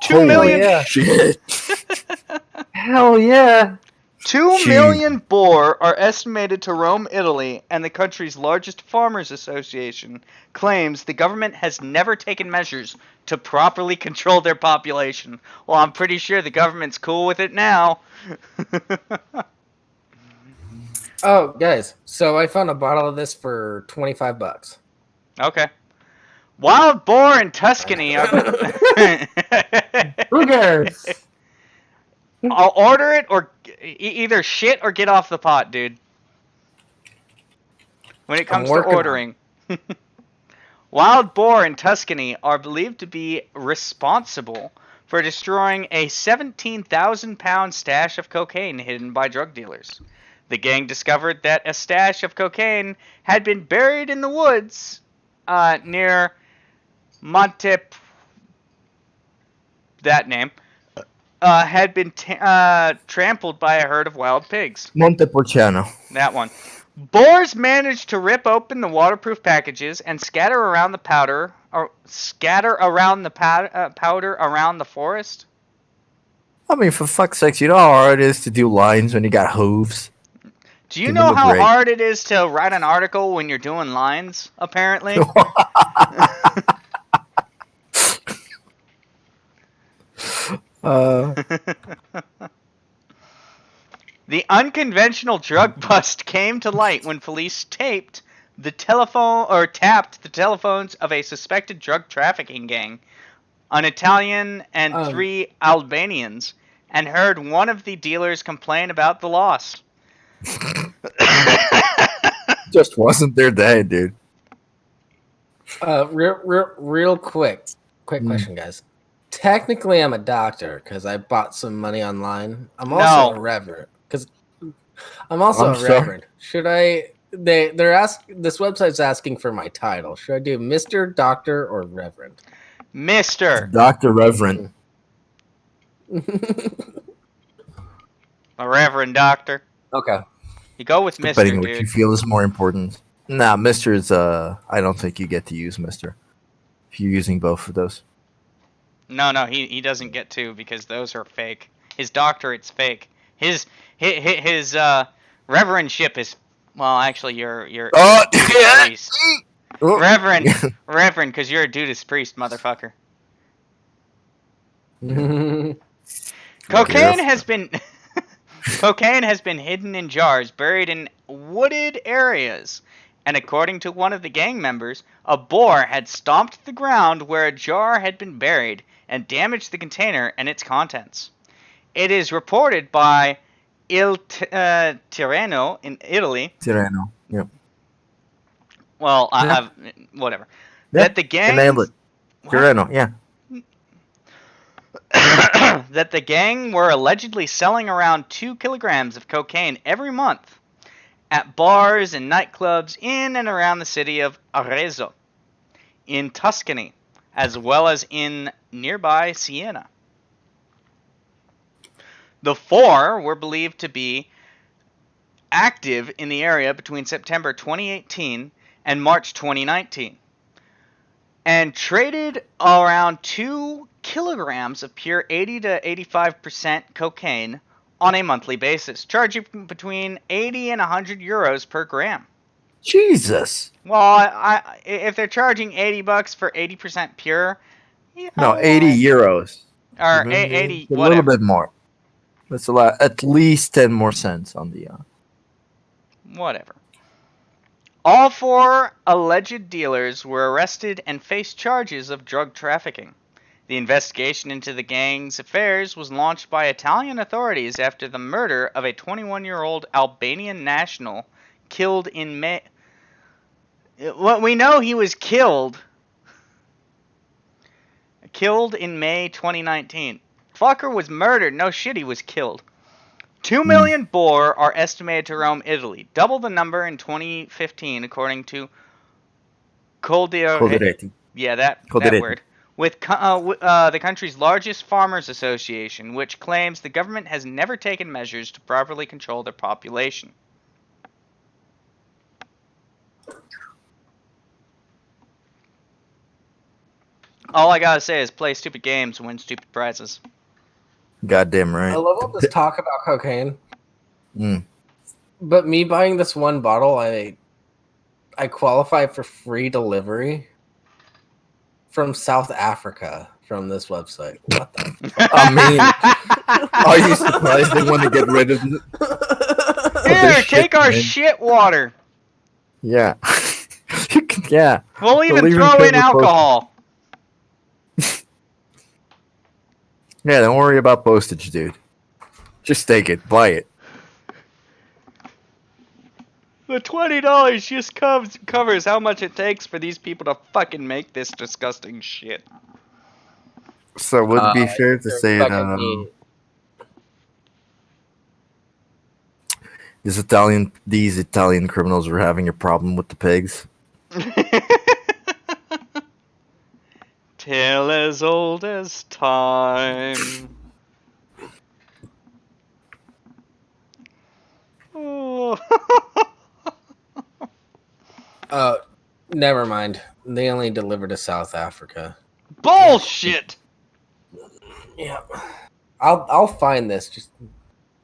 2 Holy million. yeah. shit! Hell yeah! 2 million boar are estimated to roam Italy, and the country's largest farmers association claims the government has never taken measures to properly control their population. Well, I'm pretty sure the government's cool with it now. Oh, guys, so I found a bottle of this for $25. Okay. Wild boar in Tuscany are... Who cares? I'll order it or either shit or get off the pot, dude. When it comes to working on ordering. Wild boar in Tuscany are believed to be responsible for destroying a 17,000-pound stash of cocaine hidden by drug dealers. The gang discovered that a stash of cocaine had been buried in the woods near Monte... that name. Had been trampled by a herd of wild pigs. Montepulciano. That one. Boars managed to rip open the waterproof packages and scatter around the powder around the forest. I mean, for fuck's sakes, you know how hard it is to do lines when you got hooves? Do you Give know them a how break. hard it is to write an article when you're doing lines, apparently? The unconventional drug bust came to light when police taped tapped the telephones of a suspected drug trafficking gang, an Italian and 3 Albanians, and heard one of the dealers complain about the loss. Just wasn't their day, dude. Real quick question, guys. Technically, I'm a doctor because I bought some money online. I'm also a reverend because I'm also a reverend. Should I? This website's asking for my title. Should I do Mr., Doctor, or Reverend? Mr. Dr. Reverend. A Reverend Doctor. Okay. You go with Mr., Depending dude. what you feel is more important. Nah, Mr. is I don't think you get to use Mr. if you're using both of those. No, he doesn't get to because those are fake. His doctorate's fake. His reverendship is, well, actually you're priest. Reverend, because you're a Judas priest, motherfucker. Cocaine has been hidden in jars, buried in wooded areas. And according to one of the gang members, a boar had stomped the ground where a jar had been buried and damaged the container and its contents. It is reported by Il Tirreno in Italy. Tirreno, yep. Well, Yeah. Whatever. Yeah, That the gang. nailed it. Tirreno, yeah. That the gang were allegedly selling around 2 kilograms of cocaine every month at bars and nightclubs in and around the city of Arezzo in Tuscany, as well as in nearby Siena. The 4 were believed to be active in the area between September 2018 and March 2019, and traded around 2 kilograms of pure 80 to 85% cocaine on a monthly basis, charging between 80 and 100 euros per gram. Jesus. Well, if they're charging $80 for 80% pure, no, 80 euros. Or 80, a whatever. little bit more. That's a lot. At least 10 more cents on the. Whatever. All 4 alleged dealers were arrested and faced charges of drug trafficking. The investigation into the gang's affairs was launched by Italian authorities after the murder of a 21-year-old Albanian national killed in May. Well, we know he was killed in May 2019. Fucker was murdered. No shit, he was killed. 2 million boar are estimated to roam Italy, double the number in 2015, according to Coldiretti. Yeah, that word. With the country's largest farmers association, which claims the government has never taken measures to properly control their population. All I gotta say is play stupid games, win stupid prizes. Goddamn right. I love all this talk about cocaine. But me buying this one bottle, I qualify for free delivery from South Africa from this website. What the fuck? I mean, are you surprised they want to get rid of Here, take our shit water. Yeah. Yeah. We'll even throw in alcohol. Yeah, don't worry about postage, dude. Just take it. Buy it. The $20 just covers how much it takes for these people to fucking make this disgusting shit. So would it be fair to say that these Italian criminals were having a problem with the pigs? Tale as old as time. Oh. Never mind. They only deliver to South Africa. Bullshit. Yeah. I'll find this. Just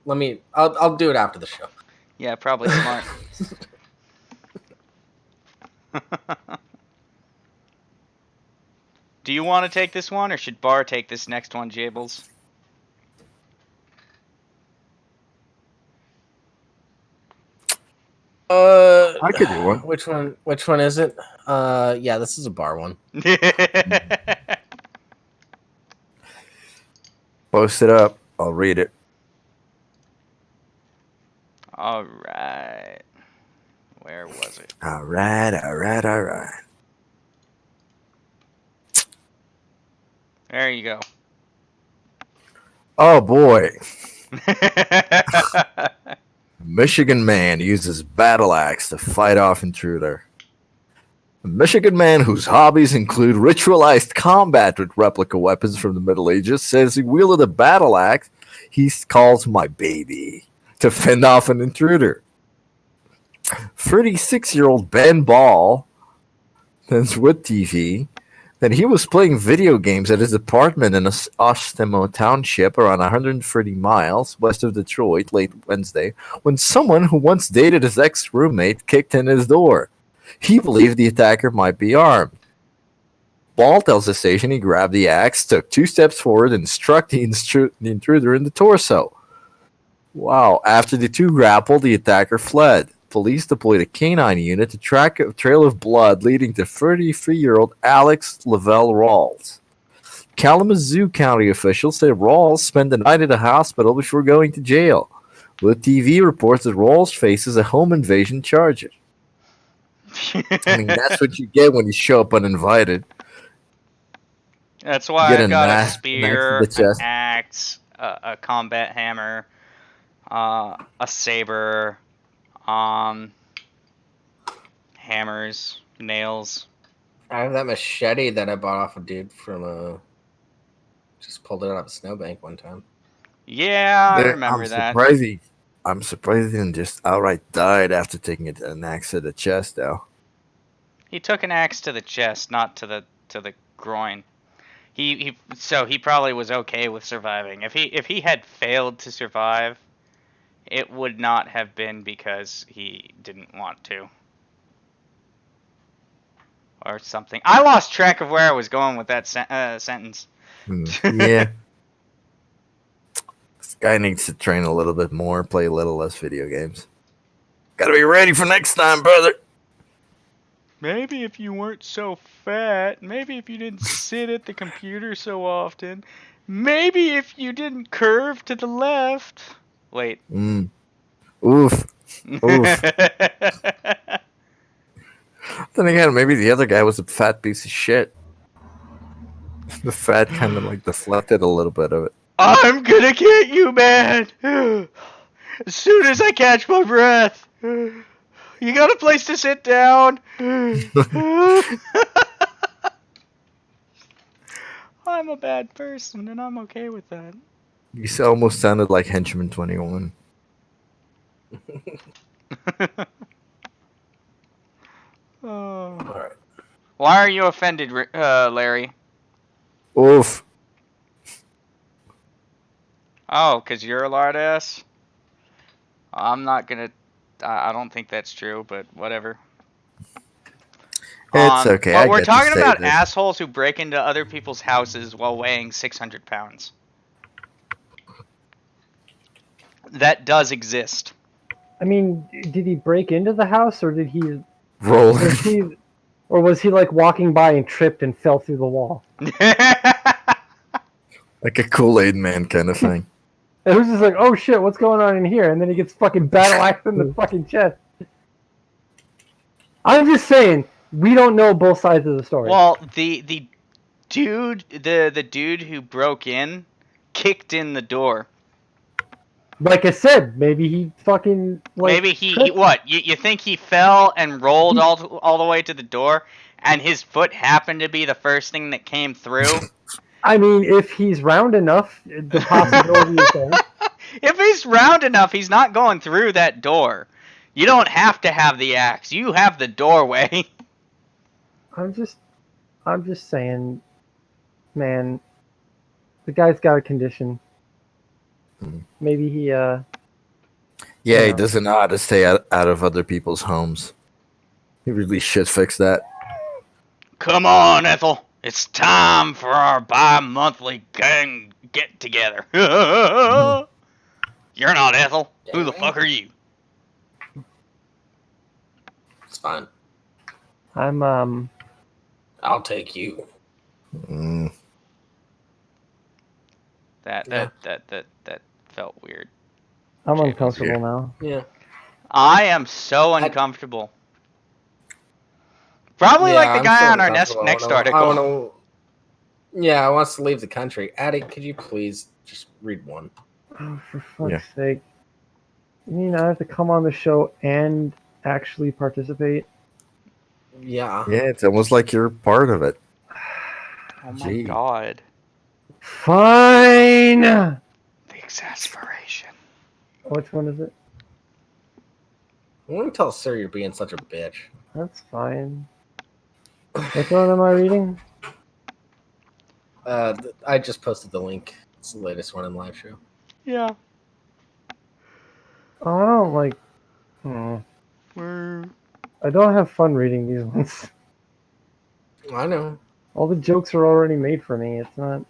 let me. I'll do it after the show. Yeah, probably smart. Do you want to take this one, or should Bar take this next one, Jables? I could do one. Which one? Which one is it? Yeah, this is a bar one. Post it up. I'll read it. All right. Where was it? All right. There you go. Oh boy. Michigan man uses battle axe to fight off intruder. A Michigan man whose hobbies include ritualized combat with replica weapons from the Middle Ages says he wielded a battle axe he calls my baby to fend off an intruder. 36-year-old Ben Ball, that's with TV, that he was playing video games at his apartment in Ostemo Township around 130 miles west of Detroit late Wednesday when someone who once dated his ex-roommate kicked in his door. He believed the attacker might be armed. Ball tells the station he grabbed the axe, took 2 steps forward, and struck the intruder in the torso. Wow. After the two grappled, the attacker fled. Police deployed a canine unit to track a trail of blood leading to 33-year-old Alex Lavelle Rawls. Kalamazoo County officials say Rawls spent the night at a hospital before going to jail. With TV reports that Rawls faces a home invasion charge. I mean, that's what you get when you show up uninvited. That's why Get I a got a knife spear, to the an chest. axe, a combat hammer, a saber, hammers, nails. I have that machete that I bought off a dude from just pulled it out of a snowbank one time. Yeah, I remember that. I'm surprised he didn't just outright died after taking an axe to the chest, though. He took an axe to the chest, not to the groin. So he probably was okay with surviving. If he had failed to survive, it would not have been because he didn't want to. Or something. I lost track of where I was going with that sentence. Yeah. This guy needs to train a little bit more, play a little less video games. Gotta be ready for next time, brother. Maybe if you weren't so fat. Maybe if you didn't sit at the computer so often. Maybe if you didn't curve to the left. Wait. Oof. Then again, maybe the other guy was a fat piece of shit. The fat kind of like deflected a little bit of it. I'm gonna get you, man! As soon as I catch my breath. You got a place to sit down? I'm a bad person, and I'm okay with that. You almost sounded like Henchman 21. Oh. Alright. Why are you offended, Larry? Oof. Oh, because you're a lard ass? I'm not gonna... I don't think that's true, but whatever. It's okay. But I we're get to talking say about this. assholes who break into other people's houses while weighing 600 pounds. That does exist. I mean, did he break into the house, or did he Roll. or was he like walking by and tripped and fell through the wall? Like a Kool-Aid man kind of thing. It was just like, oh shit, what's going on in here? And then he gets fucking battle axed in the fucking chest. I'm just saying, we don't know both sides of the story. Well, the dude, the dude who broke in, kicked in the door. Like I said, maybe he fucking like, Maybe he what? You think he fell and rolled all the way to the door, and his foot happened to be the first thing that came through? I mean, if he's round enough, the possibility is there. If he's round enough, he's not going through that door. You don't have to have the axe. You have the doorway. I'm just saying, man, the guy's got a condition. Maybe he, Yeah, Yeah. he doesn't know how to stay out of other people's homes. He really should fix that. Come on, Ethel. It's time for our bi-monthly gang get-together. You're not Ethel. Who the fuck are you? fine. I'm I'll take you. Mm. That felt weird. I'm James. uncomfortable now. Yeah. I am so uncomfortable. Probably like the I'm guy still on our uncomfortable. next I article. wanna, yeah, I wants to leave the country. Addie, could you please just read one? Oh, for fuck's Yeah. sake! You mean I have to come on the show and actually participate? Yeah. Yeah, it's almost like you're part of it. Oh my Gee. god. Fine. The exasperation. Which one is it? I want to tell Sir you're being such a bitch. That's fine. Which one am I reading? I just posted the link. It's the latest one in live show. Yeah. Oh, I don't like. I don't have fun reading these ones. I know, All the jokes are already made for me. It's not.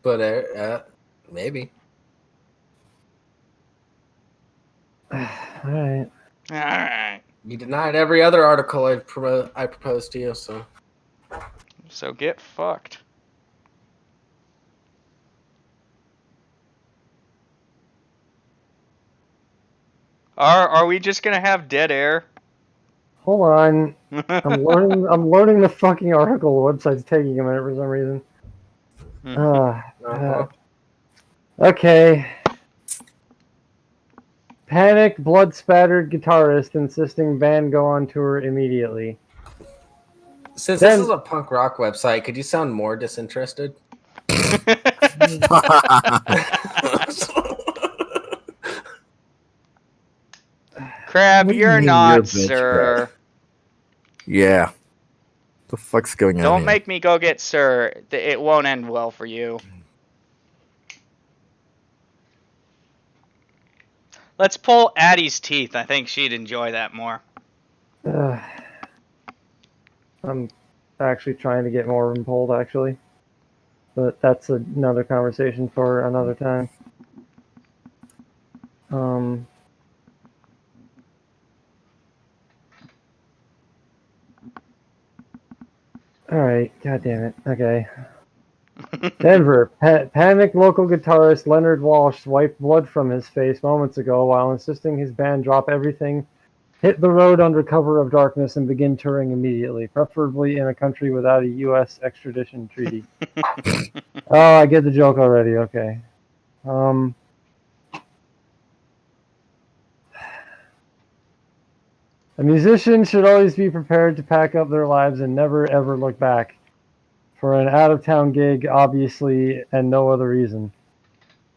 but maybe. Alright. Alright. You denied every other article I proposed to you, so So get fucked. Are we just gonna have dead air? Hold on. I'm learning the fucking article. The website's taking a minute for some reason. Okay. Panicked, blood-spattered guitarist insisting band go on tour immediately. Since Then- this is a punk rock website, could you sound more disinterested? Crab, What do you you're mean not, you're a bitch, sir. Yeah. The fuck's going on Don't here? make me go get sir. It won't end well for you. Let's pull Addie's teeth. I think she'd enjoy that more. I'm actually trying to get more of them pulled, actually. But that's another conversation for another time. Alright, god damn it. Okay. Denver. Panicked local guitarist Leonard Walsh wiped blood from his face moments ago while insisting his band drop everything, hit the road under cover of darkness, and begin touring immediately, preferably in a country without a U.S. extradition treaty. Oh, I get the joke already. Okay. A musician should always be prepared to pack up their lives and never ever look back. For an out-of-town gig, obviously, and no other reason.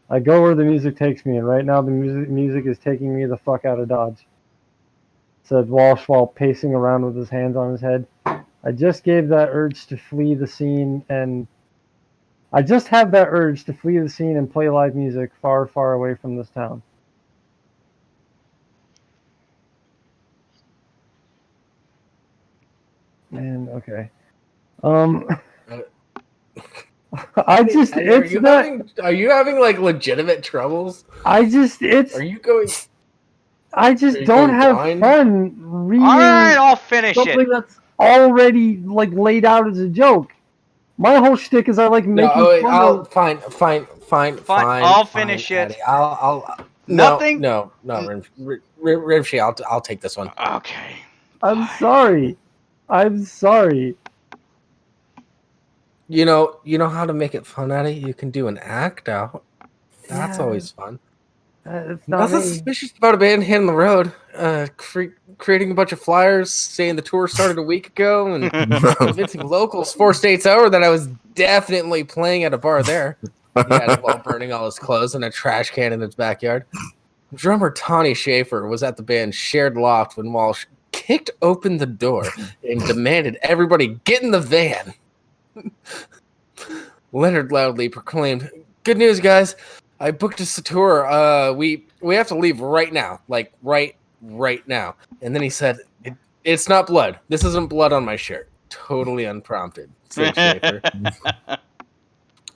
I go where the music takes me, and right now the music is taking me the fuck out of Dodge, said Walsh while pacing around with his hands on his head. I just have that urge to flee the scene and play live music far, far away from this town. Man, okay. Are you having like legitimate troubles? I just don't have blind? fun reading Alright, I'll finish something it. that's already like laid out as a joke. My whole shtick is I like making fun of. Fine. I'll finish it. Addie. I'll Nothing. No, Rimshee, I'll take this one. Okay. I'm sorry. You know how to make it fun, Addie? You can do an act out. That's Yeah. always fun. It's not Nothing me. suspicious about a band hitting the road, creating a bunch of flyers saying the tour started a week ago, and convincing locals 4 states over that I was definitely playing at a bar there. He added while burning all his clothes in a trash can in his backyard. Drummer Tawny Schaefer was at the band's shared loft when Walsh kicked open the door and demanded everybody get in the van. Leonard loudly proclaimed, "Good news, guys. I booked us a tour. We have to leave right now. Like, right now." And then he said, it's not blood. This isn't blood on my shirt. Totally unprompted, said Schaefer.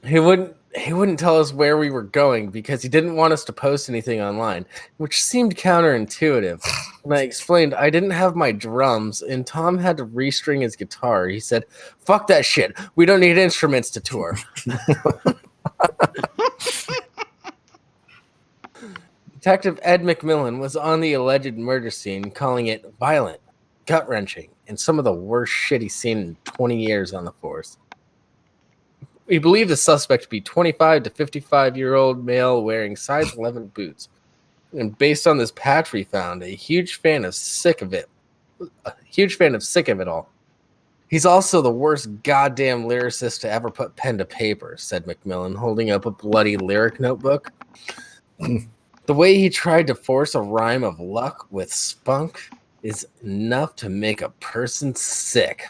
He wouldn't tell us where we were going because he didn't want us to post anything online, which seemed counterintuitive. When I explained I didn't have my drums and Tom had to restring his guitar, he said, "Fuck that shit. We don't need instruments to tour." Detective Ed McMillan was on the alleged murder scene, calling it violent, gut-wrenching, and some of the worst shit he's seen in 20 years on the force. We believe the suspect to be 25 to 55-year-old male wearing size 11 boots. And based on this patch we found, a huge fan of Sick of It all. He's also the worst goddamn lyricist to ever put pen to paper, said McMillan, holding up a bloody lyric notebook. The way he tried to force a rhyme of luck with spunk is enough to make a person sick.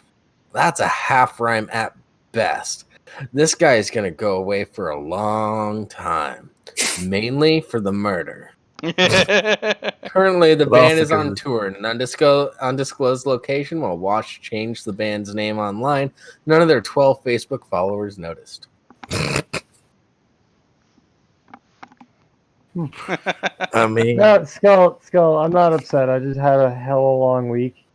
That's a half rhyme at best. This guy is going to go away for a long time, mainly for the murder. Currently, the band is on tour in an undisclosed location while Wash changed the band's name online. None of their 12 Facebook followers noticed. I mean, No, Skull, I'm not upset. I just had a hell of a long week.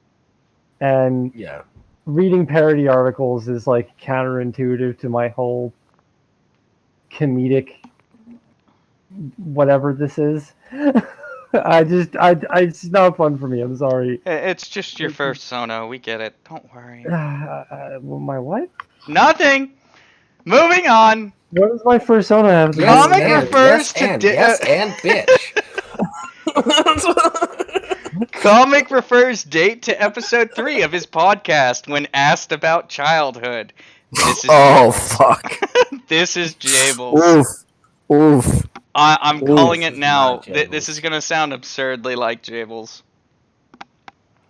And Yeah. reading parody articles is like counterintuitive to my whole comedic whatever this is. It's not fun for me. I'm sorry. It's just your first Sono. We get it. Don't worry. My what? Nothing. Moving on. What does my persona have? to do Comic with it? refers to bitch. Comic refers date to episode 3 of his podcast when asked about childhood. This is fuck. This is Jables. Oof. I'm calling it This is now. not Jables. This is gonna sound absurdly like Jables.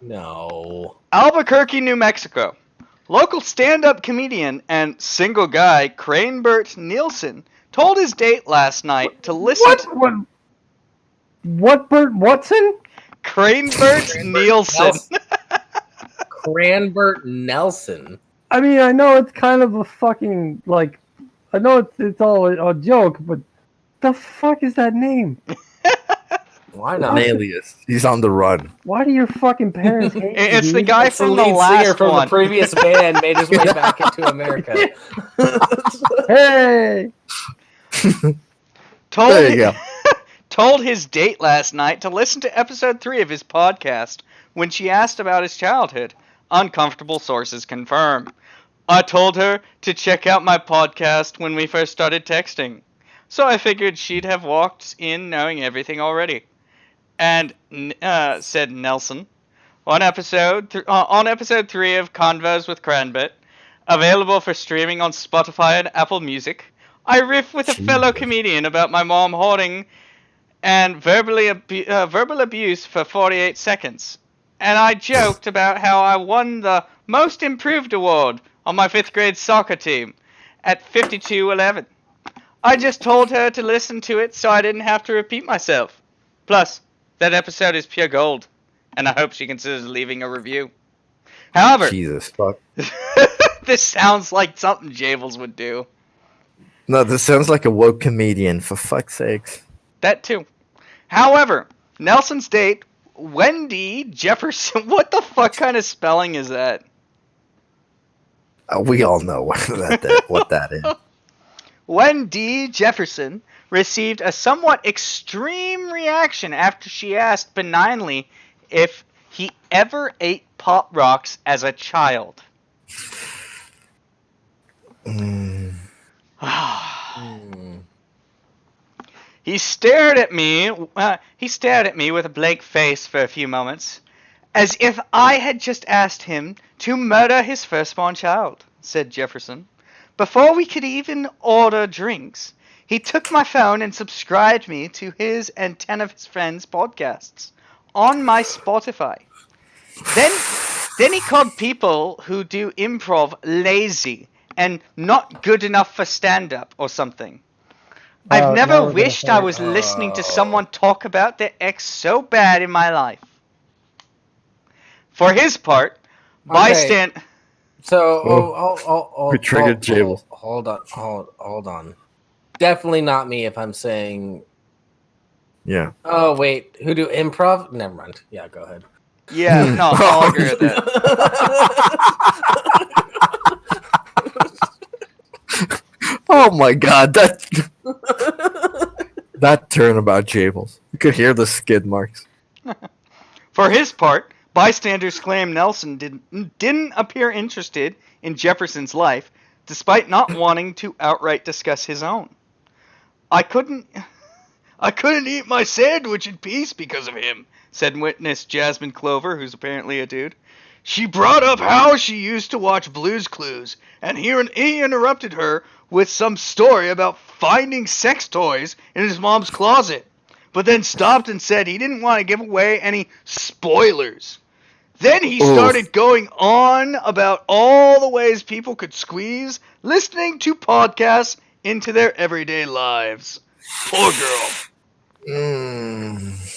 No. Albuquerque, New Mexico. Local stand-up comedian and single guy Cranebert Nielsen told his date last night to listen to... What Bert Watson? Cranebert Nielsen. Cranbert Nelson. I mean, I know it's kind of a fucking, like, I know it's all a joke, but the fuck is that name? Why An not? alias. He's on the run. Why do your fucking parents hate you? It's the dude? guy It's the from the lead singer last from one. the previous band made his way back into America. Hey! There you go. Told his date last night to listen to episode 3 of his podcast when she asked about his childhood. Uncomfortable sources confirm. I told her to check out my podcast when we first started texting. So I figured she'd have walked in knowing everything already. And, said Nelson, on episode 3 of Convos with Cranbit, available for streaming on Spotify and Apple Music, I riff with a fellow comedian about my mom hoarding and verbal abuse for 48 seconds. And I joked about how I won the Most Improved Award on my 5th grade soccer team at 52-11. I just told her to listen to it so I didn't have to repeat myself. Plus, that episode is pure gold, and I hope she considers leaving a review. However, Jesus fuck. this sounds like something Jables would do. No, this sounds like a woke comedian, for fuck's sakes. That too. However, Nelson's date, Wendy Jefferson. What the fuck kind of spelling is that? We all know what that is. Wendy Jefferson received a somewhat extreme reaction after she asked benignly if he ever ate Pop Rocks as a child. He stared at me with a blank face for a few moments, as if I had just asked him to murder his firstborn child, said Jefferson. Before we could even order drinks, he took my phone and subscribed me to his and 10 of his friends' podcasts on my Spotify. Then he called people who do improv lazy and not good enough for stand-up or something. I've never wished I was listening to someone talk about their ex so bad in my life. For his part, bystand... So, we triggered Jables. Hold on. Definitely not me if I'm saying Yeah. Oh wait, who do improv? Never mind. Yeah, go ahead. Yeah, no, I'll agree with that. Oh my god, that turnabout, Jables. You could hear the skid marks. For his part, bystanders claim Nelson didn't appear interested in Jefferson's life, despite not wanting to outright discuss his own. I couldn't eat my sandwich in peace because of him, said witness Jasmine Clover, who's apparently a dude. She brought up how she used to watch Blue's Clues, and he interrupted her with some story about finding sex toys in his mom's closet, but then stopped and said he didn't want to give away any spoilers. Then he started going on about all the ways people could squeeze listening to podcasts into their everyday lives. Poor girl.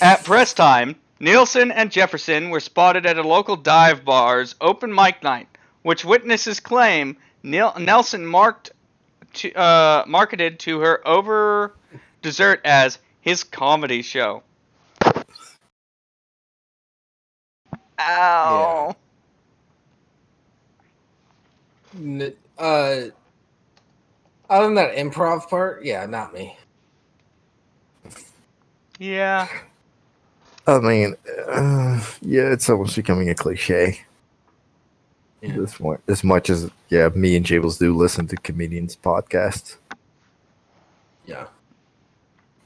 At press time, Nielsen and Jefferson were spotted at a local dive bar's open mic night, which witnesses claim Nelson marketed to her over dessert as his comedy show. Ow. Other than that improv part, yeah, not me. Yeah. I mean, yeah, it's almost becoming a cliche. Yeah. As much as me and Jables do listen to comedians' podcasts. Yeah.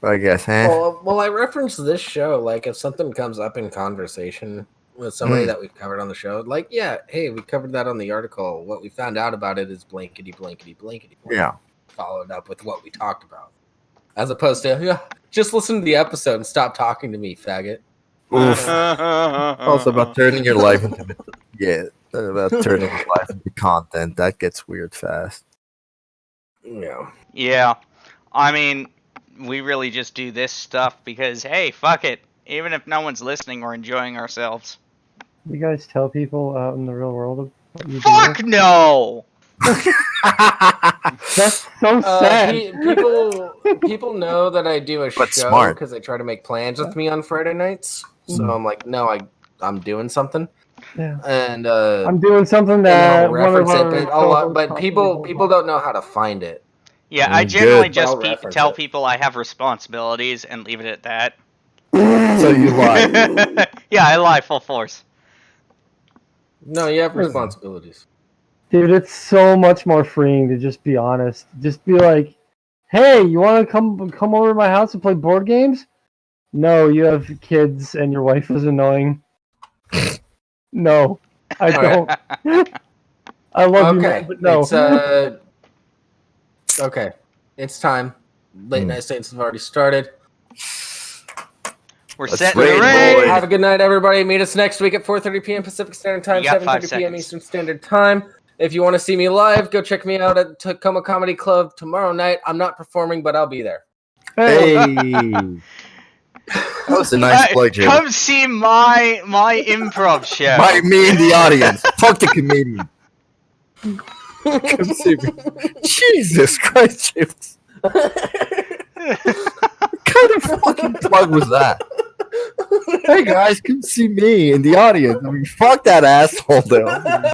But I guess, Well, I reference this show, like, if something comes up in conversation with somebody that we've covered on the show, like, yeah, hey, we covered that on the article. What we found out about it is blankety, blankety, blankety. Yeah. Followed up with what we talked about. As opposed to, yeah, just listen to the episode and stop talking to me, faggot. Oof. Also about turning your life into about turning your life into content. That gets weird fast. Yeah. Yeah. I mean, we really just do this stuff because, hey, fuck it. Even if no one's listening, we're enjoying ourselves. You guys tell people out in the real world what you Fuck do? no! That's so sad. People know that I do a But show smart. because they try to make plans with me on Friday nights. So I'm like, no, I'm doing something. Yeah. And I'm doing something and that I'll reference it, one of but our but people don't know how to find it. Yeah, I generally Good. just I'll reference tell it. people I have responsibilities and leave it at that. So you lie. Yeah, I lie full force. No, you have responsibilities. Dude, it's so much more freeing to just be honest. Just be like, "Hey, you want to come over to my house and play board games?" No, you have kids and your wife is annoying. No, I don't. I love you, man, but no. It's okay. It's time. Late night states have already started. We're Let's setting the raid, raid. boys. Have a good night, everybody. Meet us next week at 4:30 p.m. Pacific Standard Time, You got 5 7:30 p.m. seconds. Eastern Standard Time. If you want to see me live, go check me out at Tacoma Comedy Club tomorrow night. I'm not performing, but I'll be there. Hey. That was a nice play, Jables. Come see my improv show. Me in the audience. Fuck the comedian. Come see me. Jesus Christ, Jables. What kind of fucking plug was that? Hey guys, come see me in the audience. I mean, fuck that asshole though.